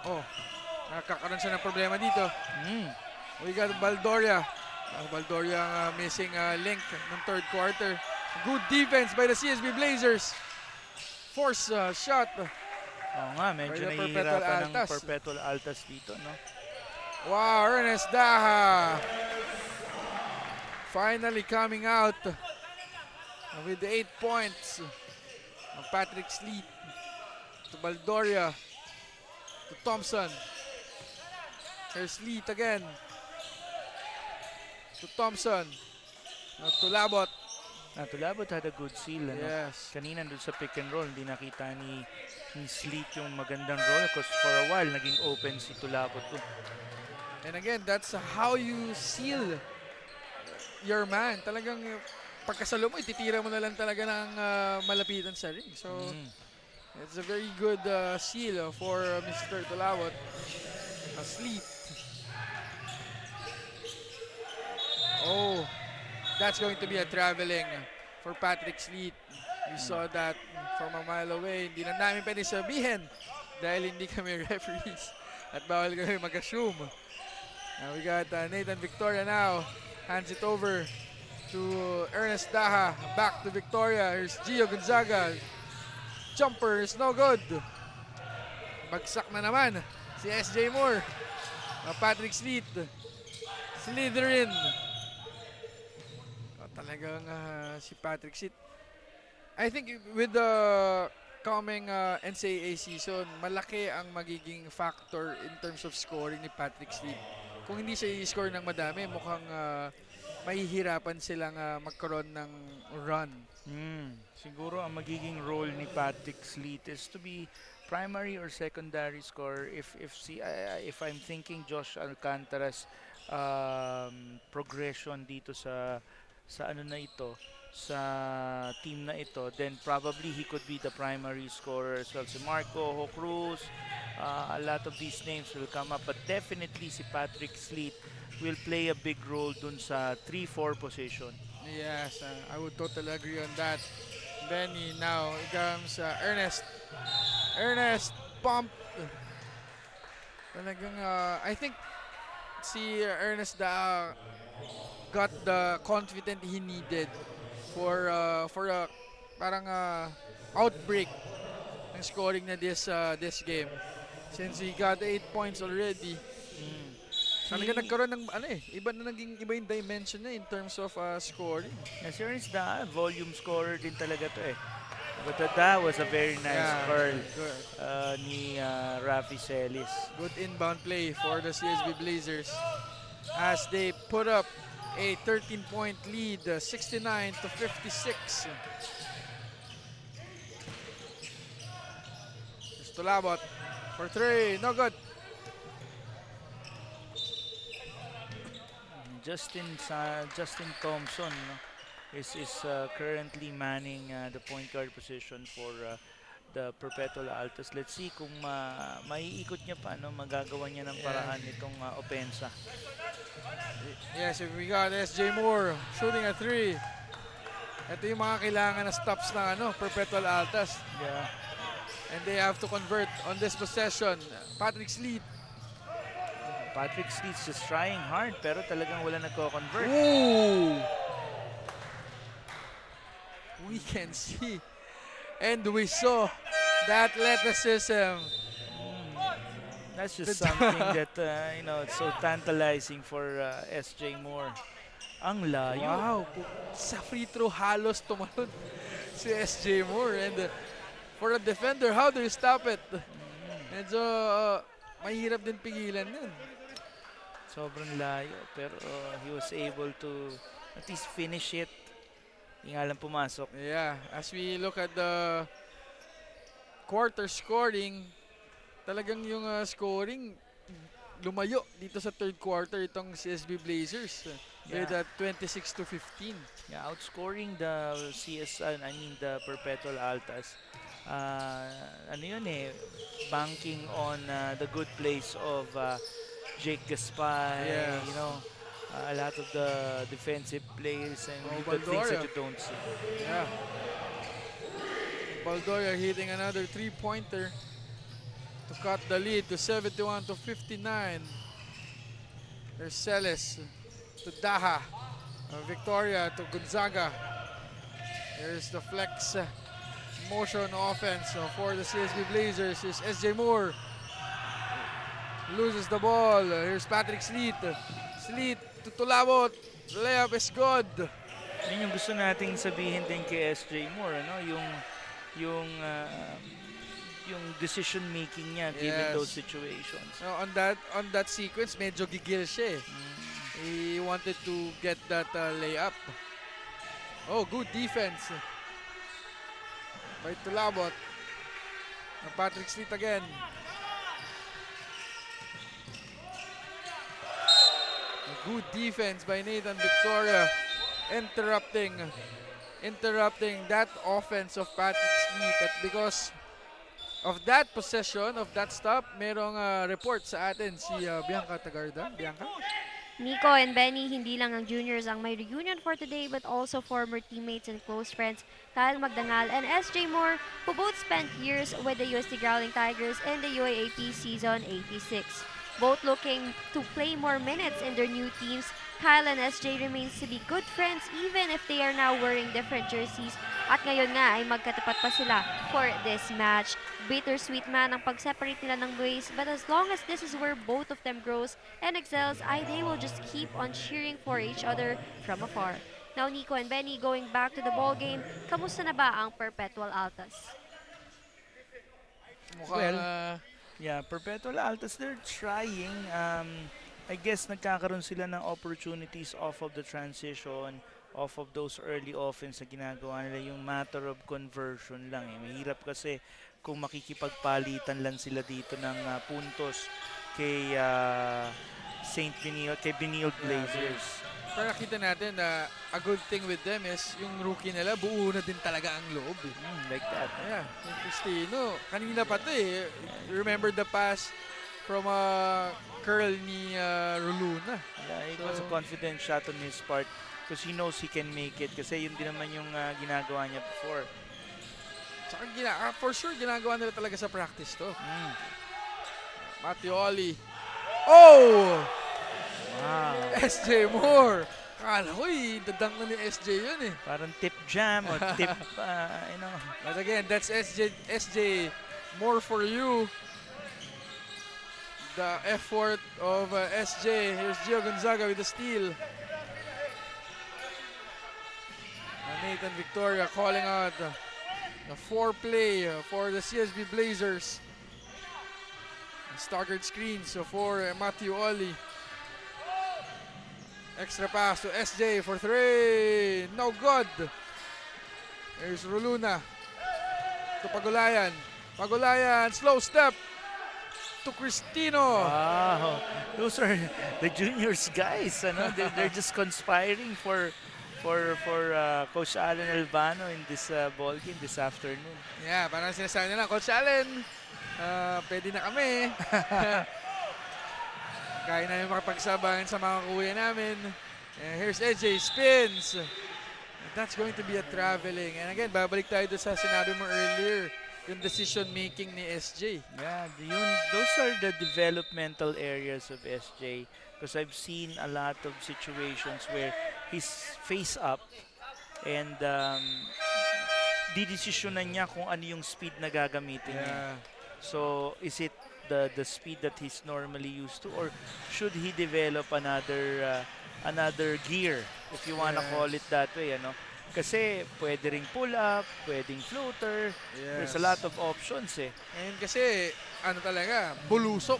Oh, nakakaroon siya ng problema dito. We got Baldoria. Baldoria missing link ng 3rd quarter. Good defense by the CSB Blazers. Force shot. Oo nga, medyo nahihirapan ng Perpetual Altas dito, no? Wow, Ernest Daha. Finally coming out with the 8 points. Patrick Sleet. to Baldoria, to Thompson. Here's Sleet again. To Thompson. To Labot. Tulabot had a good seal. Ano? Yes. Kanina doon sa pick and roll, hindi nakita ni Sleet yung magandang roll because for a while, naging open si Tulabot doon. And again, that's how you seal your man. Talagang pagkasalo mo, ititira mo na lang talaga ng malapitan sa ring. So, it's a very good seal for Mr. Tulabot. Sleet. Oh, that's going to be a traveling for Patrick Sleet. We saw that from a mile away. Hindi na namin pwede sabihin dahil hindi kami referees at bawal kami mag-assume. Now we got Nathan Victoria now. Hands it over to Ernest Daha. Back to Victoria. Here's Gio Gonzaga. Jumper is no good. Bagsak na naman si SJ Moore. Patrick Sleet. Slytherin. Talagang si Patrick Sleet. I think with the coming NCAA season, malaki ang magiging factor in terms of scoring ni Patrick Sleet. Kung hindi siya i-score ng madami, mukhang mahihirapan silang magkaroon ng run. Siguro ang magiging role ni Patrick Sleet is to be primary or secondary scorer. If I'm thinking Josh Alcantara's progression dito sa ano na ito, sa team na ito, then probably he could be the primary scorer as well. Si Marco Cruz, a lot of these names will come up, but definitely si Patrick Sleet will play a big role dun sa 3-4 position. Yes, I would totally agree on that. Benny, now it comes Ernest. Ernest pumped. Talagang, I think si Ernest got the confidence he needed for a parang outbreak ng scoring na this game. Since he got 8 points already. Talaga nagkaroon ng iba yung dimension na in terms of scoring. Yes, Ernest Da, volume scorer din talaga to eh. But that was a very nice curl ni Rafi Celis. Good inbound play for the CSB Blazers as they put up a 13-point lead, 69-56. Just to Labot for 3, no good. Justin Thompson is currently manning the point guard position for the Perpetual Altas. Let's see kung maiikot niya pa, magagawa niya ng paraan itong opensa. Yes, we got SJ Moore shooting a 3. Ito yung mga kailangan na stops ng Perpetual Altas. Yeah. And they have to convert on this possession. Patrick Sleet. Patrick Sleet's just trying hard pero talagang wala nagko-convert. Ooh! We can see and we saw that athleticism. That's just something that it's so tantalizing for SJ Moore. Ang layo. Wow, sa free throw halos tumalon si SJ Moore, and for a defender, how do you stop it? Medyo mahirap din pigilan yun. Sobrang layo pero he was able to at least finish it. Hindi nga lang pumasok. Yeah, as we look at the quarter scoring, talagang yung scoring lumayo dito sa third quarter itong CSB Blazers with 26-15. Yeah, outscoring the the Perpetual Altas. Banking on the good plays of Jake Gaspar, yes. A lot of the defensive plays and the things that you don't see. Yeah. Baldoria hitting another 3-pointer to cut the lead to 71-59. There's Celis to Daha. Victoria to Gonzaga. There's the flex motion offense for the CSB Blazers. Here's SJ Moore. Loses the ball. Here's Patrick Sleet. Sleet to Tulabot. Layup is good. Yun yung gusto nating sabihin din kay SJ Moore, yung yung decision making niya given Yes. those situations. No, on that sequence, medyo gigil siya eh. He wanted to get that layup. Oh, good defense. By Tulabot. Patrick Street again. A good defense by Nathan Victoria. Interrupting that offense of Patrick Street. At because of that possession, of that stop, merong report sa atin si Bianca Tagarda. Bianca? Nico and Benny, hindi lang ang juniors ang may reunion for today but also former teammates and close friends Kyle Magdangal and SJ Moore, who both spent years with the USD Growling Tigers in the UAAP Season 86. Both looking to play more minutes in their new teams, Kyle and SJ remains to be good friends even if they are now wearing different jerseys at ngayon nga ay magkatapat pa sila for this match. Bittersweet man ang pag-separate nila ng ways, but as long as this is where both of them grows and excels, they will just keep on cheering for each other from afar. Now Nico and Benny, going back to the ball game, kamusta na ba ang Perpetual Altas? Yeah, Perpetual Altas, they're trying. I guess nagkakaroon sila ng opportunities off of the transition, off of those early offense na ginagawa nila. Yung matter of conversion lang eh. Mahirap kasi kung makikipagpalitan lang sila dito ng puntos kay kay Benilde Blazers. Pero nakita natin na a good thing with them is yung rookie nila, buo na din talaga ang loob. Like that. Yeah, yung Cristino. Kanina pa to eh. Remember the pass from a curl ni Roluna. Yeah, it was a confident shot on his part because he knows he can make it kasi yun din naman yung ginagawa niya before. Tsaka for sure ginagawa nila talaga sa practice to. Mattioli. Oh! Wow. SJ Moore. Akala ko dadang na ni SJ yun eh. Parang tip jam or tip, But again, that's SJ Moore for you. The effort of SJ. Here's Gio Gonzaga with the steal. Nathan Victoria calling out the foreplay for the CSB Blazers. Staggered screens for Matthew Oli. Extra pass to SJ for three. No good. There's Roluna. To Pagulayan. Pagulayan, slow step. To Cristino. Wow. Those are the juniors guys. They're just conspiring for Coach Allen Albano in this ball game this afternoon. Yeah, parang sinasabi nila, Coach Allen, pwede na kami. Kaya namin makapagsabayan sa mga kuya namin. Here's AJ, spins. That's going to be a traveling. And again, babalik tayo doon sa sinabi mo earlier, yung decision making ni SJ. Yeah, those are the developmental areas of SJ because I've seen a lot of situations where he's face up and didesisyonan niya kung ano yung speed na gagamitin niya. So, is it the speed that he's normally used to or should he develop another gear if you wanna call it that way, Kasi pwede ring pull up, pwedeng floater. There's a lot of options eh. Ngayon kasi talaga, bulusok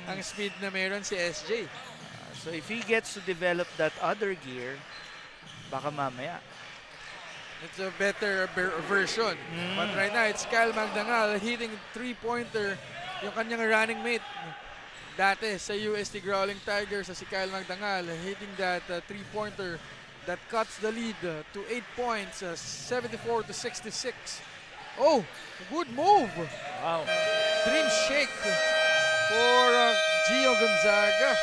ang speed na meron si SJ. So if he gets to develop that other gear, baka mamaya. It's a better version. But right now, it's Kyle Magdangal hitting three-pointer. Yung kanyang running mate dati sa USD Growling Tigers, si Kyle Magdangal hitting that three-pointer that cuts the lead to 8 points, 74-66. Oh, good move. Wow. Dream shake for Gio Gonzaga.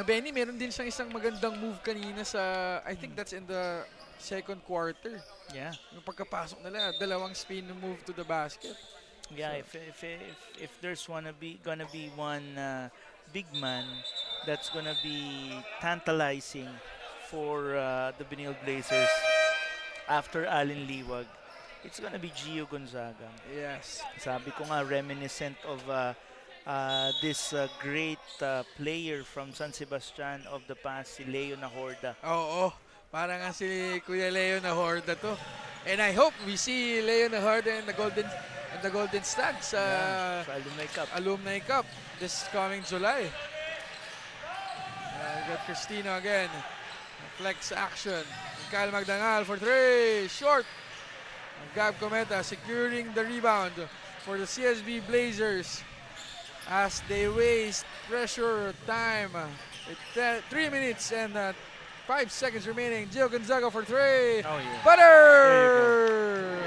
Benny, meron din siyang isang magandang move kanina sa, I think that's in the second quarter. Yeah. Yung pagkapasok nila, dalawang spin move to the basket. Yeah, so, if there's gonna be one big man that's gonna be tantalizing for the Benilde Blazers after Allen Liwag, it's gonna be Gio Gonzaga. Yes. Sabi ko nga, reminiscent of this great player from San Sebastian of the past, si Leo Nahorda. Oo, parang nga si Kuya Leo Nahorda to. And I hope we see Leo Nahorda in the and the Golden Stags Sa Alumni Cup. Alumni Cup this coming July. We got Cristina again. Flex action. Kyle Magdangal for 3. Short. Gab Cometa securing the rebound for the CSB Blazers as they waste pressure time. 3 minutes and 5 seconds remaining. Gio Gonzaga for 3. Oh, yeah. Butter!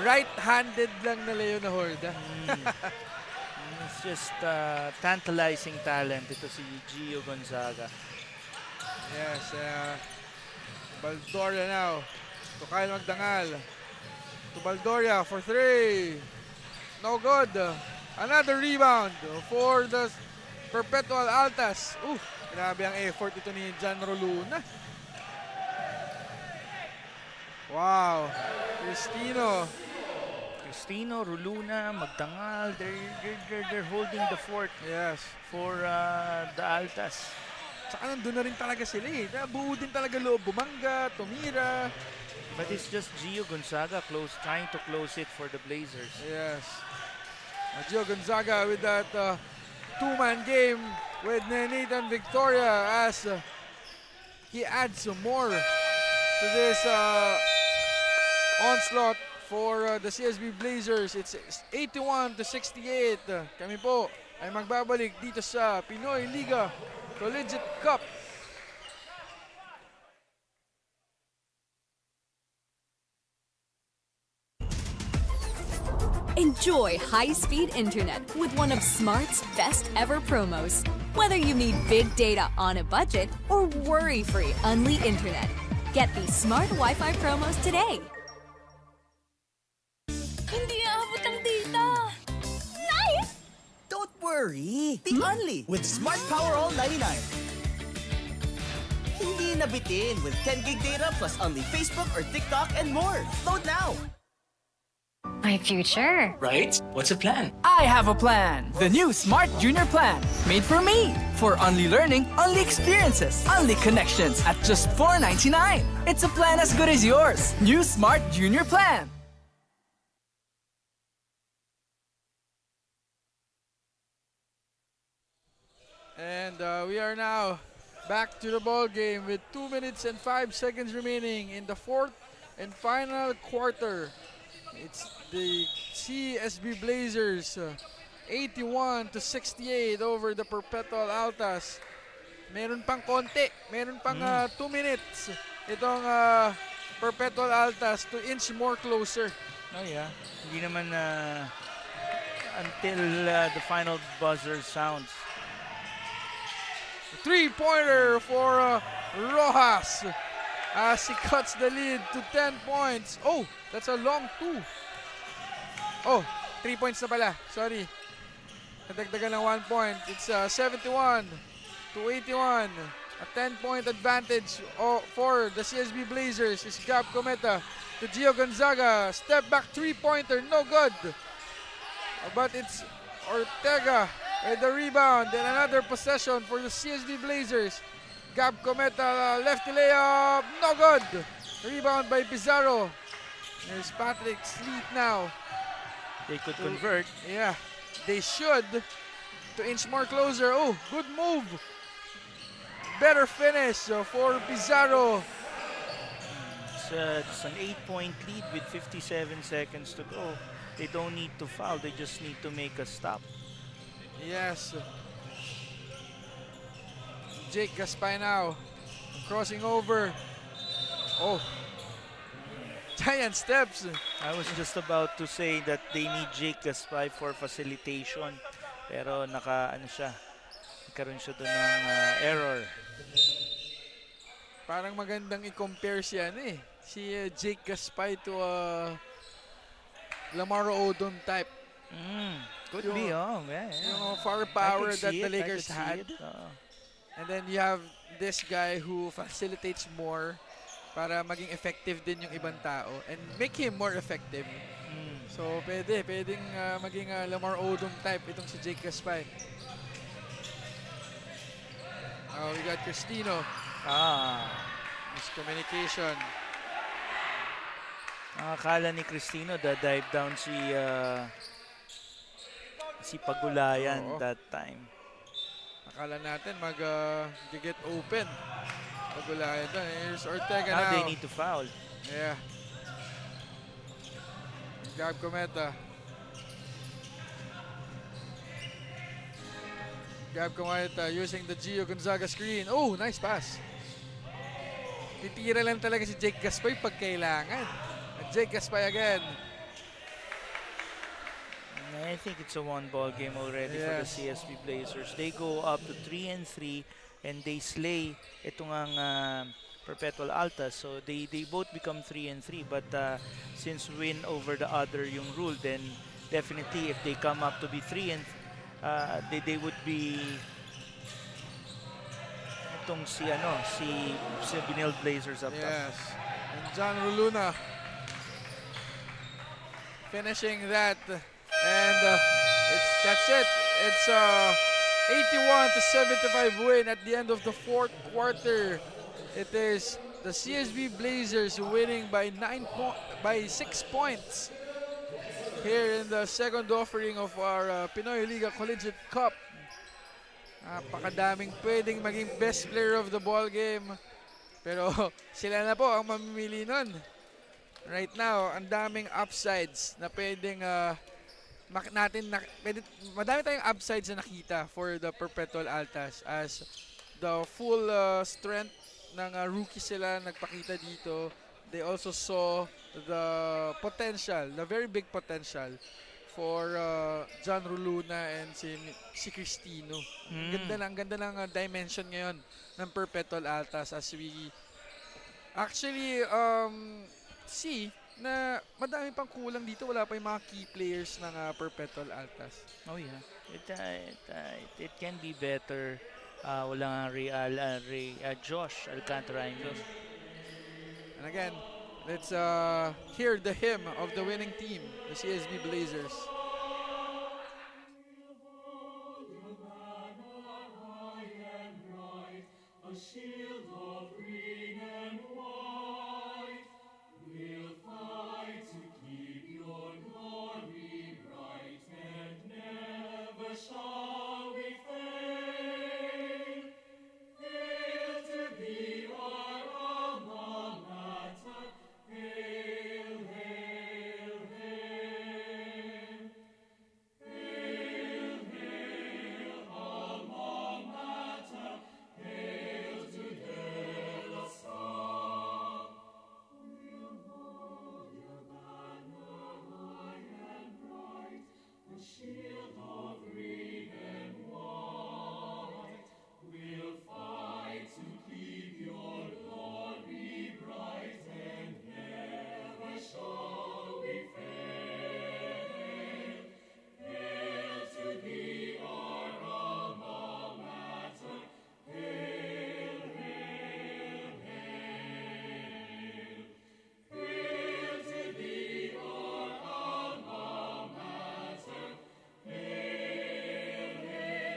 Right-handed lang na Leo na hold. It's just tantalizing talent ito si Gio Gonzaga. Yes, Baldoria now to Kyle Magdangal. To Baldoria for 3. No good. Another rebound for the Perpetual Altas. Grabe ang effort ito ni John Roluna. Wow. Cristino, Roluna, Magdangal, they're holding the fort. Yes. For the Altas. Saka nandun na rin talaga sila eh. Buo din talaga loob. Bumangga, tumira. But it's just Gio Gonzaga trying to close it for the Blazers. Yes. Gio Gonzaga with that two-man game with Nathan Victoria as he adds some more to this onslaught for the CSB Blazers. It's 81-68. Kami po ay magbabalik dito sa Pinoyliga Collegiate Cup. Enjoy high-speed internet with one of Smart's best ever promos. Whether you need big data on a budget or worry-free Unli internet, get these smart Wi-Fi promos today. Hindi aabot ang data. Nice! Don't worry. The Only with Smart Power All 99. Hindi nabitin with 10 gig data plus Only Facebook or TikTok and more. Load now. My future. Right? What's the plan? I have a plan. The new Smart Junior Plan. Made for me. For only learning, only experiences, only connections at just $4.99. It's a plan as good as yours. New Smart Junior Plan. And we are now back to the ball game with 2 minutes and 5 seconds remaining in the fourth and final quarter. It's the CSB Blazers 81-68 over the Perpetual Altas. Meron pang konti, meron pang 2 minutes itong Perpetual Altas to inch more closer. Oh yeah, hindi naman until the final buzzer sounds. Three-pointer for Rojas as he cuts the lead to 10 points. Oh, that's a long 2. Oh, 3 points na pala. Sorry. Nadagdagan ng 1 point. It's 71-81. A 10-point advantage for the CSB Blazers is Gab Cometa to Gio Gonzaga. Step back three-pointer, no good. But it's Ortega with the rebound and another possession for the CSB Blazers. Gab Cometa, lefty layup, no good. Rebound by Pizarro. There's Patrick Sleet now. They could convert. Yeah, they should. To inch more closer. Oh, good move. Better finish for Pizarro. It's an 8-point lead with 57 seconds to go. They don't need to foul. They just need to make a stop. Yes. Jake Gaspay now. Crossing over. Oh. Giant steps. I was just about to say that they need Jake Gaspay for facilitation. Pero nagkaroon siya doon ng error. Parang magandang i-compare siya si Jake Gaspay to Lamar Odom type. Could be, yeah. Yung firepower that the Lakers had. And then you have this guy who facilitates more para maging effective din yung ibang tao and make him more effective. So pwedeng maging Lamar Odom type itong si Jake Gaspay. We got Cristino. Miscommunication. Akala ni Cristino dive down si Pagulayan Oo. that time. Akala natin get open. Pagulayan doon. Here's Ortega Now now. they need to foul. Yeah. Gab Cometa. Gab Cometa using the Gio Gonzaga screen. Oh, nice pass. Titira lang talaga si Jake Gaspay pag kailangan. Jake Gaspay again. I think it's a one-ball game already for the CSB Blazers. They go up to 3-3 and they slay itong ang Perpetual Altas. So they both become 3-3. But since win over the other yung rule, then definitely if they come up to be 3 and they would be itong si Benilde Blazers up top. Yes. And John Ruluna finishing that. And that's it. It's 81-75 win at the end of the fourth quarter. It is the CSB Blazers winning by 6 points here in the second offering of our Pinoyliga Collegiate Cup. Napakadaming pwedeng maging best player of the ball game. Pero sila na po ang mamimili nun. Right now, ang daming upsides na pwedeng madami tayong upsides na nakita for the Perpetual Altas as the full strength ng rookie sila nagpakita dito. They also saw the potential, the very big potential for John Ruluna and si Cristino. Ganda ng dimension ngayon ng Perpetual Altas as we actually see na madami pang kulang dito. Wala pa yung mga key players ng Perpetual Altas. Oh yeah. It can be better. Wala nga Josh Alcantara. And again, let's hear the hymn of the winning team, the CSB Blazers. A shield of green and white, we'll fight to keep your glory bright, and never shall we fail. Hail to thee, our alma mater, hail, hail, hail. Hail, hail, alma mater, hail to DALTA. We'll hold your banner high and bright, a shield of green and white. We'll fight to keep your glory bright, and never shall we fail. Hail to thee, our alma mater, hail, hail, hail. Hail to thee, our alma mater, hail, hail, hail.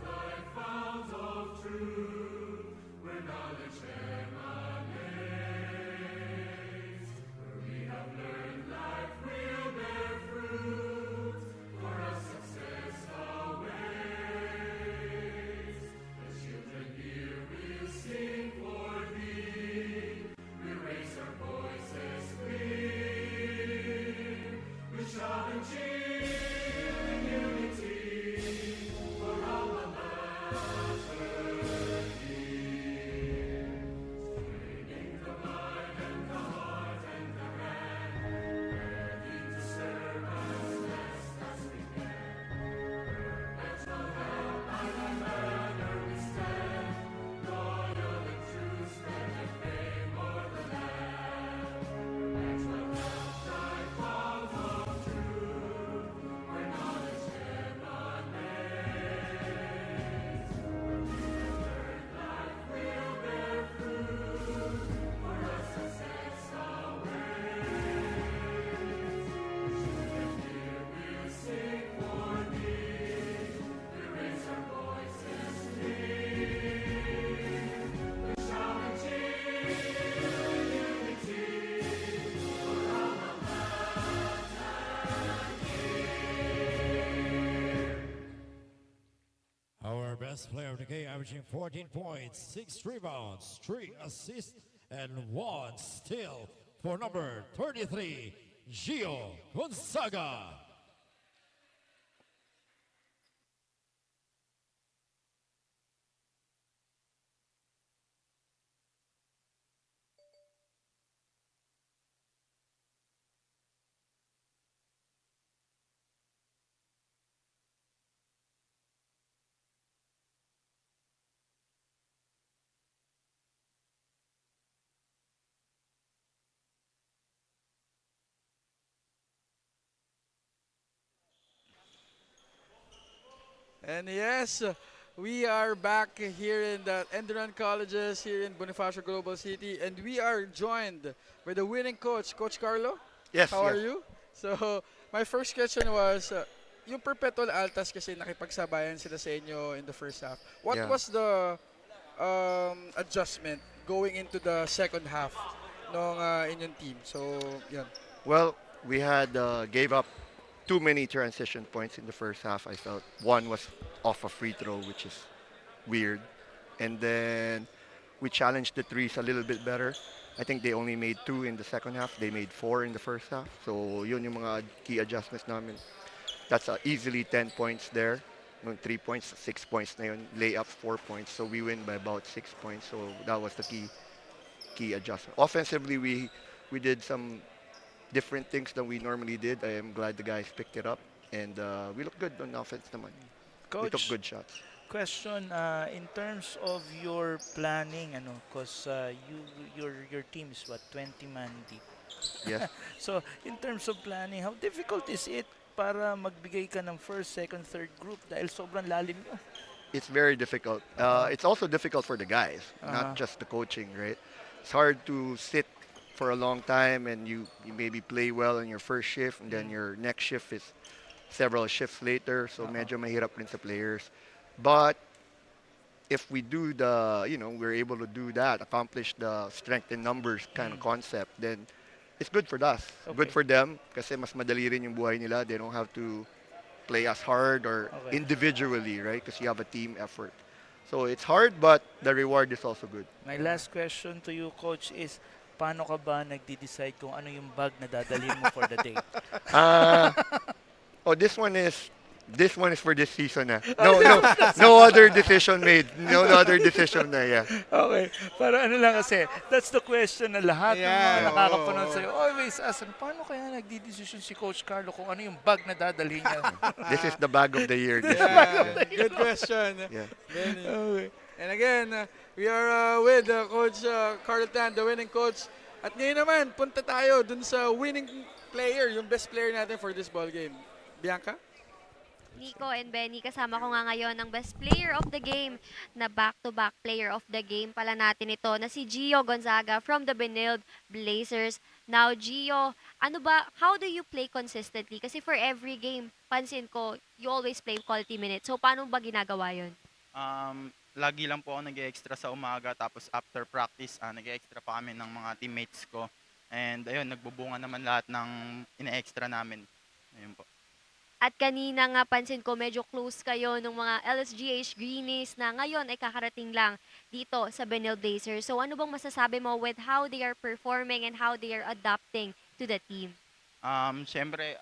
Thy fount of truth, where knowledge emanates, where we have learned life will bear fruit, for us success awaits. The children here will sing for thee, we'll raise our voices clear, we shall cheer in unity. For alma mater dear, straining the mind and the heart and the hand, ready to serve as best as we can. Perpetual help by thy banner we stand, loyal and true, spread thy fame o'er the land. Perpetual help thy fount of truth, where knowledge emanates. player of the game, averaging 14 points, 6 rebounds, 3 assists, and 1 steal for number 33, Gio Gonzaga. And yes, we are back here in the ENDERUN Colleges here in Bonifacio Global City, and we are joined by the winning coach, Coach Carlo. Yes, How are yes. you? So, my first question was, yung Perpetual Altas kasi nakipagsabayan sila sa inyo in the first half. What Yeah. was the adjustment going into the second half ng inyong team? So, yun. Well, we had gave up too many transition points in the first half. I felt one was off a free throw, which is weird, and then we challenged the threes a little bit better. I think they only made 2 in the second half. They made 4 in the first half. So yun yung mga key adjustments namin. That's easily 10 points there. 3 points, 6 points na yun. Layup, 4 points. So we win by about 6 points. So that was the key adjustment. Offensively, we did some different things than we normally did. I am glad the guys picked it up. And we look good on offense naman. We took Coach, good shots. question in terms of your planning, because your team is what, 20-man deep. Yes. So in terms of planning, how difficult is it para magbigay ka ng first, second, third group dahil sobrang lalim nyo? It's very difficult. It's also difficult for the guys, not just the coaching, right? It's hard to sit for a long time and you maybe play well in your first shift and then your next shift is several shifts later, so medyo mahirap rin sa players. But if we do we're able to do that, accomplish the strength in numbers kind of concept, then it's good for us. Good for them kasi mas madali rin yung buhay nila. They don't have to play as hard or individually, right? Because you have a team effort. So it's hard, but the reward is also good. My last question to you, Coach, is paano ka ba nagde-decide kung ano yung bag na dadalhin mo for the day? This one is for this season na. No other decision made. No other decision na, yeah. Okay. Para lang kasi, that's the question na lahat ng mga nakakapanood sa'yo always ask, paano kaya nagdi-decision si Coach Carlo kung ano yung bag na dadalhin niya? This is the bag of the year. Good question. Yeah. Okay. And again, we are with Coach Carlo Tan, the winning coach. At ngayon naman, punta tayo dun sa winning player, yung best player natin for this ball game. Bianca? Nico and Benny, kasama ko nga ngayon ang best player of the game na back-to-back player of the game pala natin ito na si Gio Gonzaga from the BENILDE Blazers. Now, Gio, how do you play consistently? Kasi for every game, pansin ko, you always play quality minutes. So, paano ba ginagawa yun? Lagi lang po ako nag-extra sa umaga, tapos after practice, nag-extra pa kami ng mga teammates ko. And ayun, nagbubunga naman lahat ng ina-extra namin. Ayun po. At kanina nga pansin ko medyo close kayo ng mga LSGH Greenies na ngayon ay kakarating lang dito sa BENILDE Blazers. So ano bang masasabi mo with how they are performing and how they are adapting to the team? Siyempre,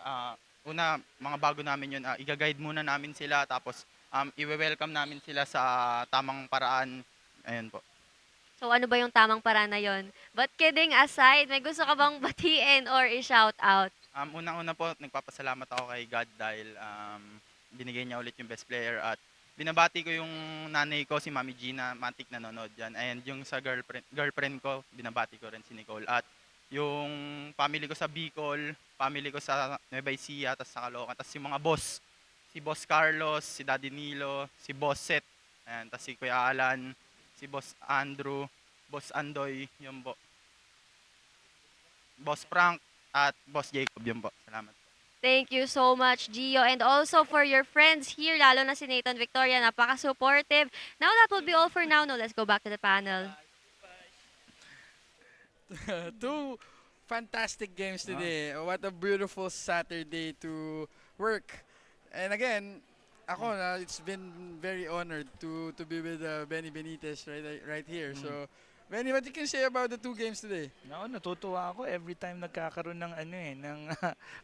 una, mga bago namin yun, i-guide muna namin sila, tapos i-welcome namin sila sa tamang paraan. Ayun po. So ano ba yung tamang paraan na yun? But kidding aside, may gusto ka bang batiin or i-shout out? Unang-una po, nagpapasalamat ako kay God dahil binigay niya ulit yung best player, at binabati ko yung nanay ko, si Mami Gina, matik nanonood dyan. And yung sa girlfriend ko, binabati ko rin si Nicole. At yung family ko sa Bicol, family ko sa Nueva Ecija, tapos sa Caloocan, tapos yung mga boss, si Boss Carlos, si Daddy Nilo, si Boss Seth, ayan, tapos si Kuya Alan, si Boss Andrew, Boss Andoy, yung Boss Frank, at Boss Jacob, yun po. Salamat. Thank you so much, Gio. And also for your friends here, lalo na si Nathan Victoria, napaka-supportive. Now that will be all for now. Let's go back to the panel. Two fantastic games today. What a beautiful Saturday to work. And again, ako it's been very honored to be with Benny Benitez right here. So Benny, what you can say about the 2 games today? No, natutuwa ako every time nagkakaroon ng ng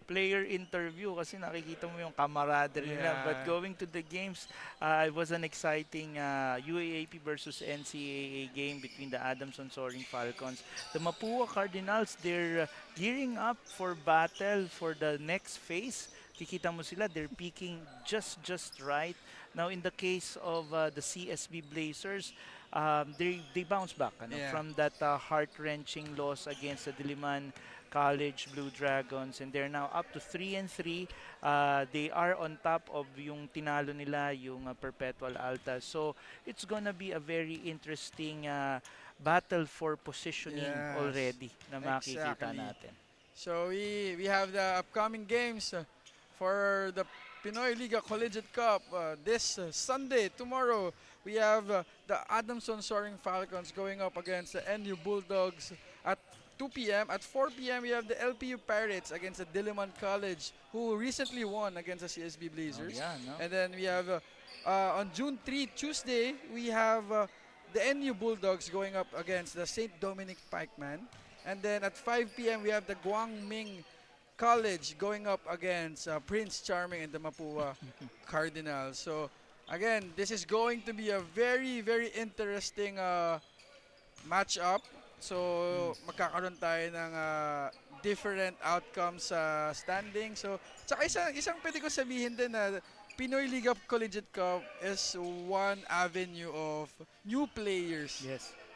player interview kasi nakikita mo yung camaraderie nila. But going to the games, it was an exciting UAAP versus NCAA game between the Adamson Soaring Falcons. The Mapua Cardinals, they're gearing up for battle for the next phase. Kikita mo sila, they're peaking just right. Now in the case of the CSB Blazers, they bounce back from that heart-wrenching loss against the Diliman College Blue Dragons, and they're now up to 3-3. They are on top of yung tinalo nila, yung Perpetual Altas. So it's gonna be a very interesting battle for positioning already na makikita natin. So we have the upcoming games for the Pinoyliga Collegiate Cup this Sunday. Tomorrow we have the Adamson Soaring Falcons going up against the NU Bulldogs at 2 p.m. At 4 p.m. we have the LPU Pirates against the Diliman College, who recently won against the CSB Blazers. And then we have on June 3, Tuesday, we have the NU Bulldogs going up against the St. Dominic Pikeman. And then at 5 p.m. we have the Guangming College going up against Prince Charming and the Mapua Cardinals. So again, this is going to be a very interesting matchup. So magkakaroon tayo ng different outcomes sa standing. So tsaka isang pwede ko sabihin din na Pinoyliga Collegiate Cup is one avenue of new players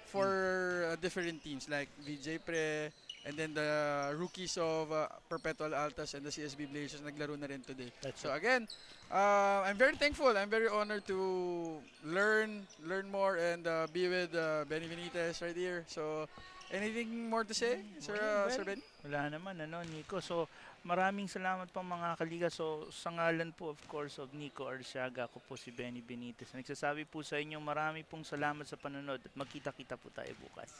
for different teams like VJ Pre, and then the rookies of Perpetual Altas and the CSB Blazers naglaro na rin today. So again, I'm very thankful. I'm very honored to learn more and be with Benny Benitez right here. So anything more to say, Sir Benny? Wala naman, Nico. So maraming salamat po mga kaliga. So sa ngalan po of course of Nico Arsiaga, ako po si Benny Benitez. Nagsasabi po sa inyo marami pong salamat sa panonood at magkita-kita po tayo bukas.